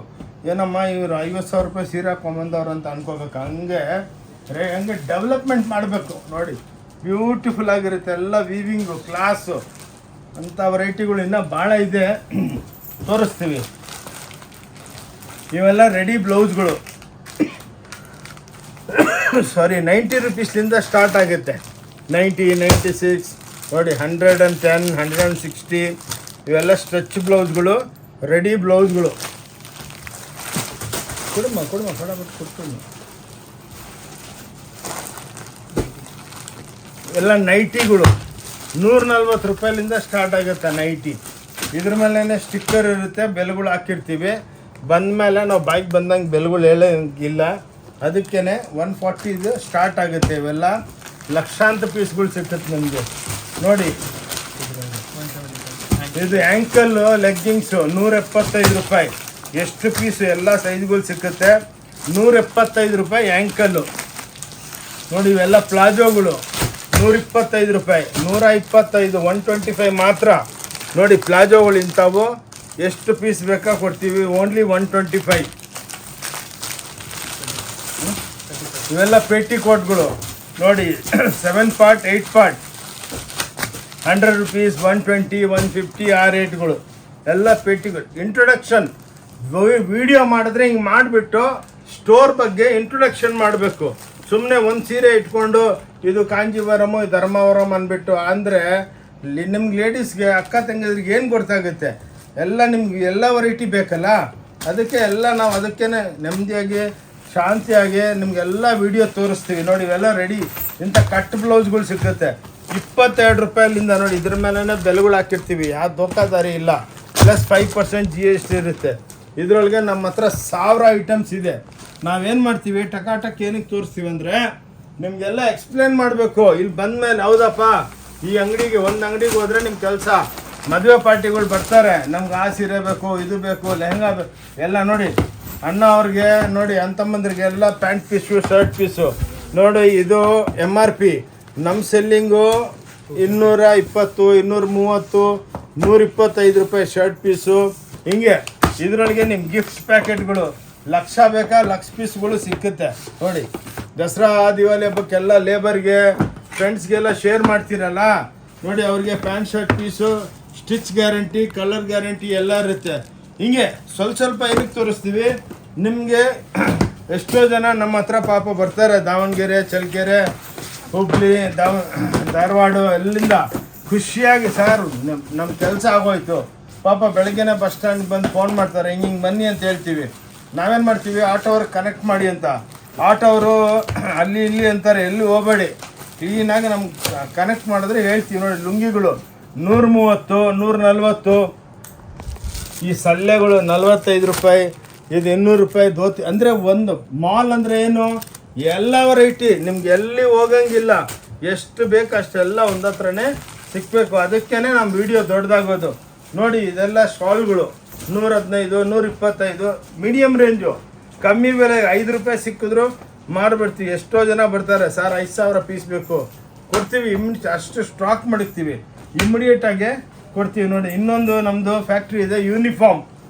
ಏನಮ್ಮ ಇವರು 50,000 ರೂಪಾಯಿ ಸೀರೆ ಹಾಕೊಂಬಂದವ್ರು ಅಂತ ಅನ್ಕೋಬೇಕು. ಹಂಗೆ ಡೆವಲಪ್ಮೆಂಟ್ ಮಾಡಬೇಕು ನೋಡಿ. ಬ್ಯೂಟಿಫುಲ್ ಆಗಿರುತ್ತೆ, ಎಲ್ಲ ವೀವಿಂಗು ಕ್ಲಾಸು ಅಂಥ ವೆರೈಟಿಗಳು ಇನ್ನೂ ಭಾಳ ಇದೆ, ತೋರಿಸ್ತೀವಿ. ಇವೆಲ್ಲ ರೆಡಿ ಬ್ಲೌಸ್ಗಳು 90 ರೂಪೀಸ್ಲಿಂದ ಸ್ಟಾರ್ಟ್ ಆಗುತ್ತೆ. 90 96 ನೋಡಿ, 110 160 ಇವೆಲ್ಲ ಸ್ಟ್ರೆಚ್ ಬ್ಲೌಸ್ಗಳು, ರೆಡಿ ಬ್ಲೌಸ್ಗಳು. ಕೊಡಮ್ಮ ಕೊಡ್ತೀನಿ. ಎಲ್ಲ ನೈಟಿಗಳು 140 ರೂಪಾಯಿಲಿಂದ ಸ್ಟಾರ್ಟ್ ಆಗುತ್ತೆ ನೈಟಿ. ಇದ್ರ ಮೇಲೆ ಸ್ಟಿಕ್ಕರ್ ಇರುತ್ತೆ, ಬೆಲೆಗಳು ಹಾಕಿರ್ತೀವಿ. ಬಂದಮೇಲೆ ನಾವು ಬಾಯ್ಗೆ ಬಂದಂಗೆ ಬೆಲೆಗಳು ಹೇಳೋಂಗಿಲ್ಲ, ಅದಕ್ಕೇ 140 ಸ್ಟಾರ್ಟ್ ಆಗುತ್ತೆ. ಇವೆಲ್ಲ ಲಕ್ಷಾಂತರ ಪೀಸ್ಗಳು ಸಿಗುತ್ತೆ ನಮಗೆ ನೋಡಿ. ಇದು ಆ್ಯಂಕಲ್ ಲೆಗ್ಗಿಂಗ್ಸು 175 ರೂಪಾಯಿ. ಎಷ್ಟು ಪೀಸು ಎಲ್ಲ ಸೈಜ್ಗಳು ಸಿಕ್ಕುತ್ತೆ. 175 ರೂಪಾಯಿ ಆ್ಯಂಕಲ್ಲು ನೋಡಿ. ಇವೆಲ್ಲ ಪ್ಲಾಜೋಗಳು 125 ರೂಪಾಯಿ, 125 125 ಮಾತ್ರ ನೋಡಿ. ಪ್ಲಾಜೋಗಳು ಇಂಥವು ಎಷ್ಟು ಪೀಸ್ ಬೇಕಾ ಕೊಡ್ತೀವಿ, ಓನ್ಲಿ 125. ಇವೆಲ್ಲ ಪೇಟಿಕೋಟ್ಗಳು ನೋಡಿ, 7 ಪಾರ್ಟ್ 8 ಪಾರ್ಟ್ 100 ರೂಪೀಸ್ 120 150 ಆ ರೇಟ್ಗಳು ಎಲ್ಲ ಪೇಟಿಗಳು. ಇಂಟ್ರೊಡಕ್ಷನ್ ವಿಡಿಯೋ ಮಾಡಿದ್ರೆ ಹಿಂಗೆ ಮಾಡಿಬಿಟ್ಟು ಸ್ಟೋರ್ ಬಗ್ಗೆ ಇಂಟ್ರೊಡಕ್ಷನ್ ಮಾಡಬೇಕು. ಸುಮ್ಮನೆ ಒಂದು ಸೀರೆ ಇಟ್ಕೊಂಡು ಇದು ಕಾಂಜೀವರಮು ಧರ್ಮಾವರಂ ಅಂದ್ಬಿಟ್ಟು ಅಂದರೆ ನಿಮ್ಗೆ ಲೇಡೀಸ್ಗೆ ಅಕ್ಕ ತಂಗಿದ್ರಿಗೆ ಏನು ಗೊತ್ತಾಗುತ್ತೆ. ಎಲ್ಲ ನಿಮ್ಗೆ ಎಲ್ಲ ವೆರೈಟಿ ಬೇಕಲ್ಲ, ಅದಕ್ಕೆ ಎಲ್ಲ ನಾವು ಅದಕ್ಕೇ ನೆಮ್ಮದಿಯಾಗಿ ಶಾಂತಿಯಾಗಿ ನಿಮಗೆಲ್ಲ ವಿಡಿಯೋ ತೋರಿಸ್ತೀವಿ ನೋಡಿ. ಇವೆಲ್ಲ ರೆಡಿ ಇಂಥ ಕಟ್ ಬ್ಲೌಸ್ಗಳು ಸಿಗುತ್ತೆ 22 ರೂಪಾಯಿಲಿಂದ ನೋಡಿ. ಇದ್ರ ಮೇಲೆ ಬೆಲೆಗಳು ಹಾಕಿರ್ತೀವಿ, ಯಾವ ಧೋಕಾದಾರಿ ಇಲ್ಲ. ಪ್ಲಸ್ 5% GST ಇರುತ್ತೆ. ಇದರೊಳಗೆ ನಮ್ಮ ಹತ್ರ 1000 ಐಟಮ್ಸ್ ಇದೆ. ನಾವೇನು ಮಾಡ್ತೀವಿ, ಟಕಾಟಕ್ ಏನಕ್ಕೆ ತೋರಿಸ್ತೀವಿ ಅಂದರೆ ನಿಮಗೆಲ್ಲ ಎಕ್ಸ್ಪ್ಲೇನ್ ಮಾಡಬೇಕು. ಇಲ್ಲಿ ಬಂದಮೇಲೆ ಹೌದಪ್ಪ ಈ ಅಂಗಡಿಗೆ, ಒಂದು ಅಂಗಡಿಗೆ ಹೋದರೆ ನಿಮ್ಮ ಕೆಲಸ. ಮದುವೆ ಪಾರ್ಟಿಗಳು ಬರ್ತಾರೆ, ನಮ್ಗೆ ಆ ಸೀರೆ ಬೇಕು, ಇದು ಬೇಕು, ಲೆಹಂಗಾ ಬೇಕು ಎಲ್ಲ ನೋಡಿ. ಅಣ್ಣ ಅವ್ರಿಗೆ ನೋಡಿ, ಅಂತಮ್ಮಂದ್ರಿಗೆ ಎಲ್ಲ ಪ್ಯಾಂಟ್ ಪೀಸು ಶರ್ಟ್ ಪೀಸು ನೋಡಿ. ಇದು MRP, ನಮ್ಮ ಸೆಲ್ಲಿಂಗು 220 230 125 ರೂಪಾಯಿ ಶರ್ಟ್ ಪೀಸು. ಹಿಂಗೆ ಇದರೊಳಗೆ ನಿಮ್ಮ ಗಿಫ್ಟ್ ಪ್ಯಾಕೆಟ್ಗಳು ಲಕ್ಷ ಬೇಕಾ, ಲಕ್ಷ ಪೀಸ್ಗಳು ಸಿಕ್ಕುತ್ತೆ ನೋಡಿ. ದಸರಾ ದಿವಾಲಿ ಹಬ್ಬಕ್ಕೆಲ್ಲ ಲೇಬರ್ಗೆ ಫ್ರೆಂಡ್ಸ್ಗೆಲ್ಲ ಶೇರ್ ಮಾಡ್ತೀರಲ್ಲ ನೋಡಿ, ಅವ್ರಿಗೆ pant shirt piece stitch guarantee, colour guarantee ಎಲ್ಲ ಇರುತ್ತೆ. ಹಿಂಗೆ ಸ್ವಲ್ಪ ಏನಕ್ಕೆ ತೋರಿಸ್ತೀವಿ ನಿಮಗೆ. ಎಷ್ಟೋ ಜನ ನಮ್ಮ ಹತ್ರ ಪಾಪ ಬರ್ತಾರೆ, ದಾವಣಗೆರೆ, ಚಳ್ಳಕೆರೆ, ಹುಬ್ಳಿ, ಧಾರವಾಡ ಎಲ್ಲಿಂದ ಖುಷಿಯಾಗಿ ಸರ್ ನಮ್ಮ ಕೆಲಸ ಆಗೋಯ್ತು. ಪಾಪ ಬೆಳಗ್ಗೆನೇ ಬಸ್ ಸ್ಟ್ಯಾಂಡ್ ಬಂದು ಫೋನ್ ಮಾಡ್ತಾರೆ, ಹಿಂಗೆ ಬನ್ನಿ ಅಂತ ಹೇಳ್ತೀವಿ. ನಾವೇನು ಮಾಡ್ತೀವಿ, ಆಟೋವ್ರಿಗೆ ಕನೆಕ್ಟ್ ಮಾಡಿ ಅಂತ. ಆಟೋವರು ಅಲ್ಲಿ ಇಲ್ಲಿ ಅಂತಾರೆ, ಎಲ್ಲಿ ಹೋಗಬೇಡಿ, ಕ್ಲೀನಾಗಿ ನಮ್ಗೆ ಕನೆಕ್ಟ್ ಮಾಡಿದ್ರೆ ಹೇಳ್ತೀವಿ. ನೋಡಿ ಲುಂಗಿಗಳು 130, 140, ಈ ಸಲ್ಲೆಗಳು 45 ರೂಪಾಯಿ, ಇದು 200 ರೂಪಾಯಿ ಧೋತಿ. ಅಂದರೆ ಒಂದು ಮಾಲ್ ಅಂದರೆ ಏನು, ಎಲ್ಲ ವೆರೈಟಿ ನಿಮ್ಗೆ ಎಲ್ಲಿ ಹೋಗಂಗಿಲ್ಲ. ಎಷ್ಟು ಬೇಕು ಅಷ್ಟೆಲ್ಲ ಒಂದು ಹತ್ರನೇ ಸಿಕ್ಕಬೇಕು. ಅದಕ್ಕೇ ನಮ್ಮ ವಿಡಿಯೋ ದೊಡ್ಡದಾಗೋದು. ನೋಡಿ ಇದೆಲ್ಲ ಸ್ಟಾಲ್ಗಳು 115, 125, ಮೀಡಿಯಮ್ ರೇಂಜು, ಕಮ್ಮಿ ಬೆಲೆ 5 ರೂಪಾಯಿ ಸಿಕ್ಕಿದ್ರು ಮಾರಿಬಿಡ್ತೀವಿ. ಎಷ್ಟೋ ಜನ ಬರ್ತಾರೆ, ಸರ್ 5000 ಪೀಸ್ ಬೇಕು, ಕೊಡ್ತೀವಿ. ಅಷ್ಟು ಸ್ಟಾಕ್ ಮಾಡಿರ್ತೀವಿ, ಇಮಿಡಿಯೇಟಾಗೆ ಕೊಡ್ತೀವಿ. ನೋಡಿ ಇನ್ನೊಂದು ನಮ್ಮದು ಫ್ಯಾಕ್ಟ್ರಿ ಇದೆ, ಯೂನಿಫಾರ್ಮ್.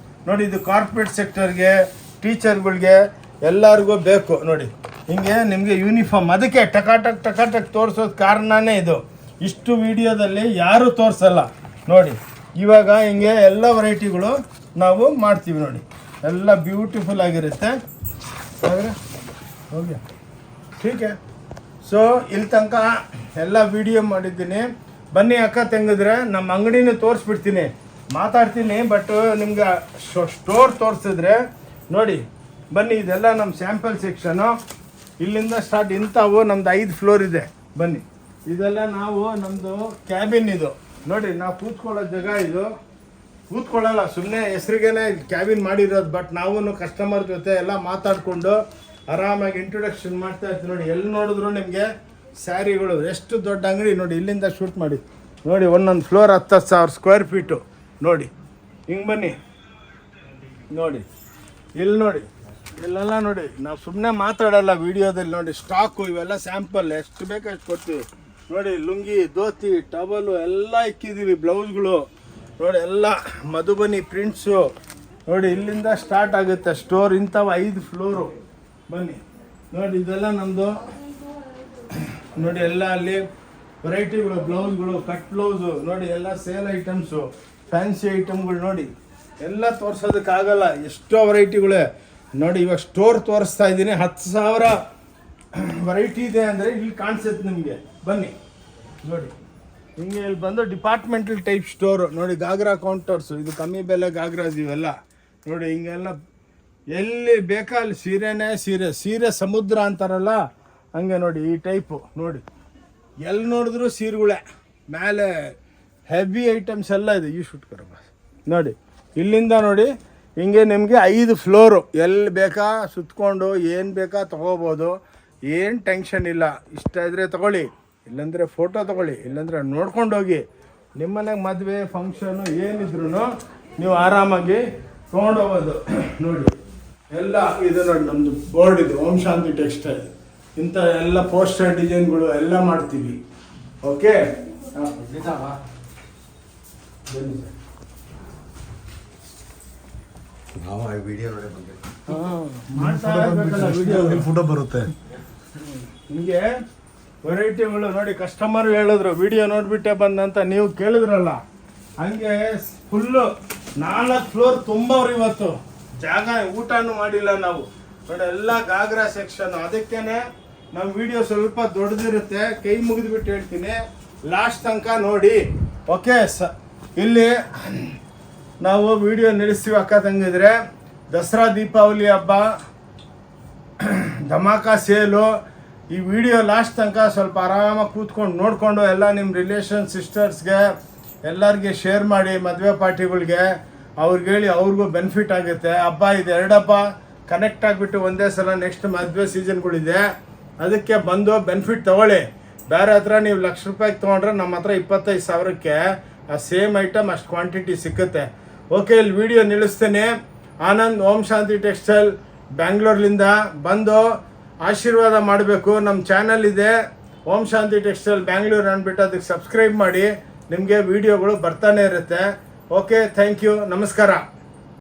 ನೋಡಿ ಇದು ಕಾರ್ಪೊರೇಟ್ ಸೆಕ್ಟರ್ಗೆ, ಟೀಚರ್ಗಳಿಗೆ ಎಲ್ಲರಿಗೂ ಬೇಕು. ನೋಡಿ ಹಿಂಗೆ ನಿಮಗೆ ಯೂನಿಫಾರ್ಮ್. ಅದಕ್ಕೆ ಟಕಾಟಕ್ ತೋರಿಸೋದು ಕಾರಣನೇ ಇದು. ಇಷ್ಟು ವಿಡಿಯೋದಲ್ಲಿ ಯಾರೂ ತೋರಿಸಲ್ಲ. ನೋಡಿ ಇವಾಗ ಹಿಂಗೆ ಎಲ್ಲ ವೆರೈಟಿಗಳು ನಾವು ಮಾಡ್ತೀವಿ. ನೋಡಿ ಎಲ್ಲ ಬ್ಯೂಟಿಫುಲ್ ಆಗಿರುತ್ತೆ. ಆದರೆ ಹೋಗಿ ಟೀಕೆ. ಸೊ ಇಲ್ಲಿ ತನಕ ಎಲ್ಲ ವಿಡಿಯೋ ಮಾಡಿದ್ದೀನಿ. ಬನ್ನಿ ಅಕ್ಕ ತಂಗಿದ್ರೆ ನಮ್ಮ ಅಂಗಡಿನೂ ತೋರಿಸ್ಬಿಡ್ತೀನಿ, ಮಾತಾಡ್ತೀನಿ. ಬಟ್ ನಿಮ್ಗೆ ಸ್ಟೋರ್ ತೋರಿಸಿದ್ರೆ ನೋಡಿ ಬನ್ನಿ. ಇದೆಲ್ಲ ನಮ್ಮ ಸ್ಯಾಂಪಲ್ ಸೆಕ್ಷನು. ಇಲ್ಲಿಂದ ಸ್ಟಾರ್ಟ್. ಇಂಥವು ನಮ್ದು 5 ಫ್ಲೋರ್ ಇದೆ. ಬನ್ನಿ, ಇದೆಲ್ಲ ನಾವು ನಮ್ಮದು ಕ್ಯಾಬಿನ್. ಇದು ನೋಡಿ ನಾವು ಕೂತ್ಕೊಳ್ಳೋ ಜಾಗ. ಇದು ಕೂತ್ಕೊಳ್ಳಲ್ಲ, ಸುಮ್ಮನೆ ಹೆಸ್ರಿಗೇನೆ ಕ್ಯಾಬಿನ್ ಮಾಡಿರೋದು. ಬಟ್ ನಾವು ಕಸ್ಟಮರ್ ಜೊತೆ ಎಲ್ಲ ಮಾತಾಡಿಕೊಂಡು ಆರಾಮಾಗಿ ಇಂಟ್ರೊಡಕ್ಷನ್ ಮಾಡ್ತಾ ಇರ್ತೀವಿ. ನೋಡಿ ಎಲ್ಲಿ ನೋಡಿದ್ರು ನಿಮಗೆ ಸ್ಯಾರಿಗಳು. ಎಷ್ಟು ದೊಡ್ಡ ಅಂಗಡಿ ನೋಡಿ. ಇಲ್ಲಿಂದ ಶೂಟ್ ಮಾಡಿ ನೋಡಿ. ಒಂದೊಂದು ಫ್ಲೋರ್ 10,000 ಸ್ಕ್ವೇರ್ ಫೀಟು. ನೋಡಿ ಹಿಂಗೆ ಬನ್ನಿ. ನೋಡಿ ಇಲ್ಲಿ ನೋಡಿ, ಇಲ್ಲೆಲ್ಲ ನೋಡಿ. ನಾವು ಸುಮ್ಮನೆ ಮಾತಾಡಲ್ಲ ವಿಡಿಯೋದಲ್ಲಿ. ನೋಡಿ ಸ್ಟಾಕು ಇವೆಲ್ಲ ಸ್ಯಾಂಪಲ್, ಎಷ್ಟು ಬೇಕೋ ಅಷ್ಟು ಕೊಡ್ತೀವಿ. ನೋಡಿ ಲುಂಗಿ, ಧೋತಿ, ಟವಲು ಎಲ್ಲ ಇಕ್ಕಿದ್ದೀವಿ. ಬ್ಲೌಸ್ಗಳು ನೋಡಿ ಎಲ್ಲ ಮಧುಬನಿ ಪ್ರಿಂಟ್ಸು. ನೋಡಿ ಇಲ್ಲಿಂದ ಸ್ಟಾರ್ಟ್ ಆಗುತ್ತೆ ಸ್ಟೋರ್. ಇಂಥವು 5 ಫ್ಲೋರು. ಬನ್ನಿ ನೋಡಿ ಇದೆಲ್ಲ ನಮ್ಮದು. ನೋಡಿ ಎಲ್ಲ ಅಲ್ಲಿ ವೆರೈಟಿಗಳು, ಬ್ಲೌಸ್ಗಳು, ಕಟ್ ಬ್ಲೌಸು. ನೋಡಿ ಎಲ್ಲ ಸೇಲ್ ಐಟಮ್ಸು, ಫ್ಯಾನ್ಸಿ ಐಟಮ್ಗಳು. ನೋಡಿ ಎಲ್ಲ ತೋರಿಸೋದಕ್ಕಾಗಲ್ಲ, ಎಷ್ಟೋ ವೆರೈಟಿಗಳೇ. ನೋಡಿ ಇವಾಗ ಸ್ಟೋರ್ ತೋರಿಸ್ತಾ ಇದ್ದೀನಿ. 10,000 ವೆರೈಟಿ ಇದೆ ಅಂದರೆ ಇಲ್ಲಿ ಕಾಣಿಸುತ್ತೆ ನಿಮಗೆ. ಬನ್ನಿ ನೋಡಿ ಹಿಂಗೆ ಇಲ್ಲಿ ಬಂದು ಡಿಪಾರ್ಟ್ಮೆಂಟಲ್ ಟೈಪ್ ಸ್ಟೋರು. ನೋಡಿ ಗಾಗ್ರಾ ಕೌಂಟರ್ಸು. ಇದು ಕಮ್ಮಿ ಬೆಲೆ ಗಾಗ್ರಾಸ್ ಇವೆಲ್ಲ. ನೋಡಿ ಹಿಂಗೆಲ್ಲ ಎಲ್ಲಿ ಬೇಕಾ ಅಲ್ಲಿ ಸೀರೆನೇ ಸೀರೆ ಸಮುದ್ರ ಅಂತಾರಲ್ಲ ಹಂಗೆ. ನೋಡಿ ಈ ಟೈಪು. ನೋಡಿ ಎಲ್ಲಿ ನೋಡಿದ್ರು ಸೀರೆಗಳೇ. ಮೇಲೆ ಹೆವಿ ಐಟಮ್ಸ್ ಎಲ್ಲ ಇದೆ. ಈ ಶೂಟ್ಕರ ನೋಡಿ ಇಲ್ಲಿಂದ ನೋಡಿ ಹಿಂಗೆ ನಿಮಗೆ 5 ಫ್ಲೋರು. ಎಲ್ಲಿ ಬೇಕಾ ಸುತ್ಕೊಂಡು ಏನು ಬೇಕಾ ತೊಗೋಬೋದು. ಏನು ಟೆನ್ಷನ್ ಇಲ್ಲ. ಇಷ್ಟ ಇದ್ದರೆ ತೊಗೊಳ್ಳಿ, ಇಲ್ಲಾಂದರೆ ಫೋಟೋ ತೊಗೊಳ್ಳಿ, ಇಲ್ಲಾಂದರೆ ನೋಡ್ಕೊಂಡು ಹೋಗಿ. ನಿಮ್ಮನೆಗೆ ಮದುವೆ ಫಂಕ್ಷನು ಏನಿದ್ರು ನೀವು ಆರಾಮಾಗಿ ತೊಗೊಂಡೋಗೋದು. ನೋಡಿ ಎಲ್ಲ ಇದು ನೋಡಿ ನಮ್ಮದು ಬೋರ್ಡ್ ಇದು, ಓಂ ಶಾಂತಿ ಟೆಕ್ಸ್ಟೈಲ್. ಇಂಥ ಎಲ್ಲ ಪೋಸ್ಟರ್ ಡಿಸೈನ್ಗಳು ಎಲ್ಲ ಮಾಡ್ತೀವಿ. ಓಕೆ ಫೋಟೋ ಬರುತ್ತೆ. ನಿಮಗೆ ವೆರೈಟಿಗಳು ನೋಡಿ. ಕಸ್ಟಮರ್ ಹೇಳಿದ್ರು ವಿಡಿಯೋ ನೋಡಿಬಿಟ್ಟೆ ಬಂದಂತ, ನೀವು ಕೇಳಿದ್ರಲ್ಲ ಹಂಗೆ. ಫುಲ್ಲು 4 ಫ್ಲೋರ್ ತುಂಬವ್ರು ಇವತ್ತು. ಜಾಗ ಊಟನೂ ಮಾಡಿಲ್ಲ ನಾವು. ನೋಡಿ ಎಲ್ಲ ಗಾಗ್ರಾ ಸೆಕ್ಷನ್. ಅದಕ್ಕೇನೆ ನಮ್ಮ ವಿಡಿಯೋ ಸ್ವಲ್ಪ ದೊಡ್ಡದಿರುತ್ತೆ. ಕೈ ಮುಗಿದ್ಬಿಟ್ಟು ಹೇಳ್ತೀನಿ, ಲಾಸ್ಟ್ ತನಕ ನೋಡಿ. ಓಕೆ ಇಲ್ಲಿ ನಾವು ವಿಡಿಯೋ ನಿಲ್ಲಿಸ್ತೀವಿ ಅಕ್ಕ ತಂಗಿದ್ರೆ. ದಸರಾ ದೀಪಾವಳಿ ಹಬ್ಬ, ಧಮಾಕ ಸೇಲು. ಈ ವಿಡಿಯೋ ಲಾಸ್ಟ್ ತನಕ ಸ್ವಲ್ಪ ಆರಾಮಾಗಿ ಕೂತ್ಕೊಂಡು ನೋಡಿಕೊಂಡು ಎಲ್ಲ ನಿಮ್ಮ ರಿಲೇಷನ್ ಸಿಸ್ಟರ್ಸ್ಗೆ ಎಲ್ಲರಿಗೆ ಶೇರ್ ಮಾಡಿ. ಮದುವೆ ಪಾರ್ಟಿಗಳಿಗೆ ಅವ್ರಿಗೆ ಹೇಳಿ, ಅವ್ರಿಗೂ ಬೆನಿಫಿಟ್ ಆಗುತ್ತೆ. ಹಬ್ಬ ಇದೆ, 2 ಹಬ್ಬ ಕನೆಕ್ಟ್ ಆಗಿಬಿಟ್ಟು ಒಂದೇ ಸಲ. ನೆಕ್ಸ್ಟ್ ಮದುವೆ ಸೀಸನ್ಗಳಿದೆ, ಅದಕ್ಕೆ ಬಂದು ಬೆನಿಫಿಟ್ ತೊಗೊಳ್ಳಿ. ಬೇರೆ ಹತ್ರ ನೀವು ₹1,00,000 ತೊಗೊಂಡ್ರೆ ನಮ್ಮ ಹತ್ರ 25,000ಕ್ಕೆ ಆ ಸೇಮ್ ಐಟಮ್ ಅಷ್ಟು ಕ್ವಾಂಟಿಟಿ ಸಿಕ್ಕುತ್ತೆ. ಓಕೆ ಇಲ್ಲಿ ವಿಡಿಯೋ ನಿಲ್ಲಿಸ್ತೀನಿ. ಆನಂದ್ ಓಂ ಶಾಂತಿ ಟೆಕ್ಸ್ಟೈಲ್ ಬ್ಯಾಂಗ್ಳೂರ್ಲಿಂದ ಬಂದು ಆಶೀರ್ವಾದ ಮಾಡಬೇಕು. ನಮ್ಮ ಚಾನಲ್ ಇದೆ ಓಂ ಶಾಂತಿ ಟೆಕ್ಸ್ಟೈಲ್ ಬ್ಯಾಂಗ್ಳೂರ್ ಅಂದ್ಬಿಟ್ಟು, ಅದಕ್ಕೆ ಸಬ್ಸ್ಕ್ರೈಬ್ ಮಾಡಿ. ನಿಮಗೆ ವಿಡಿಯೋಗಳು ಬರ್ತಾನೆ ಇರುತ್ತೆ. ಓಕೆ ಥ್ಯಾಂಕ್ ಯು, ನಮಸ್ಕಾರ.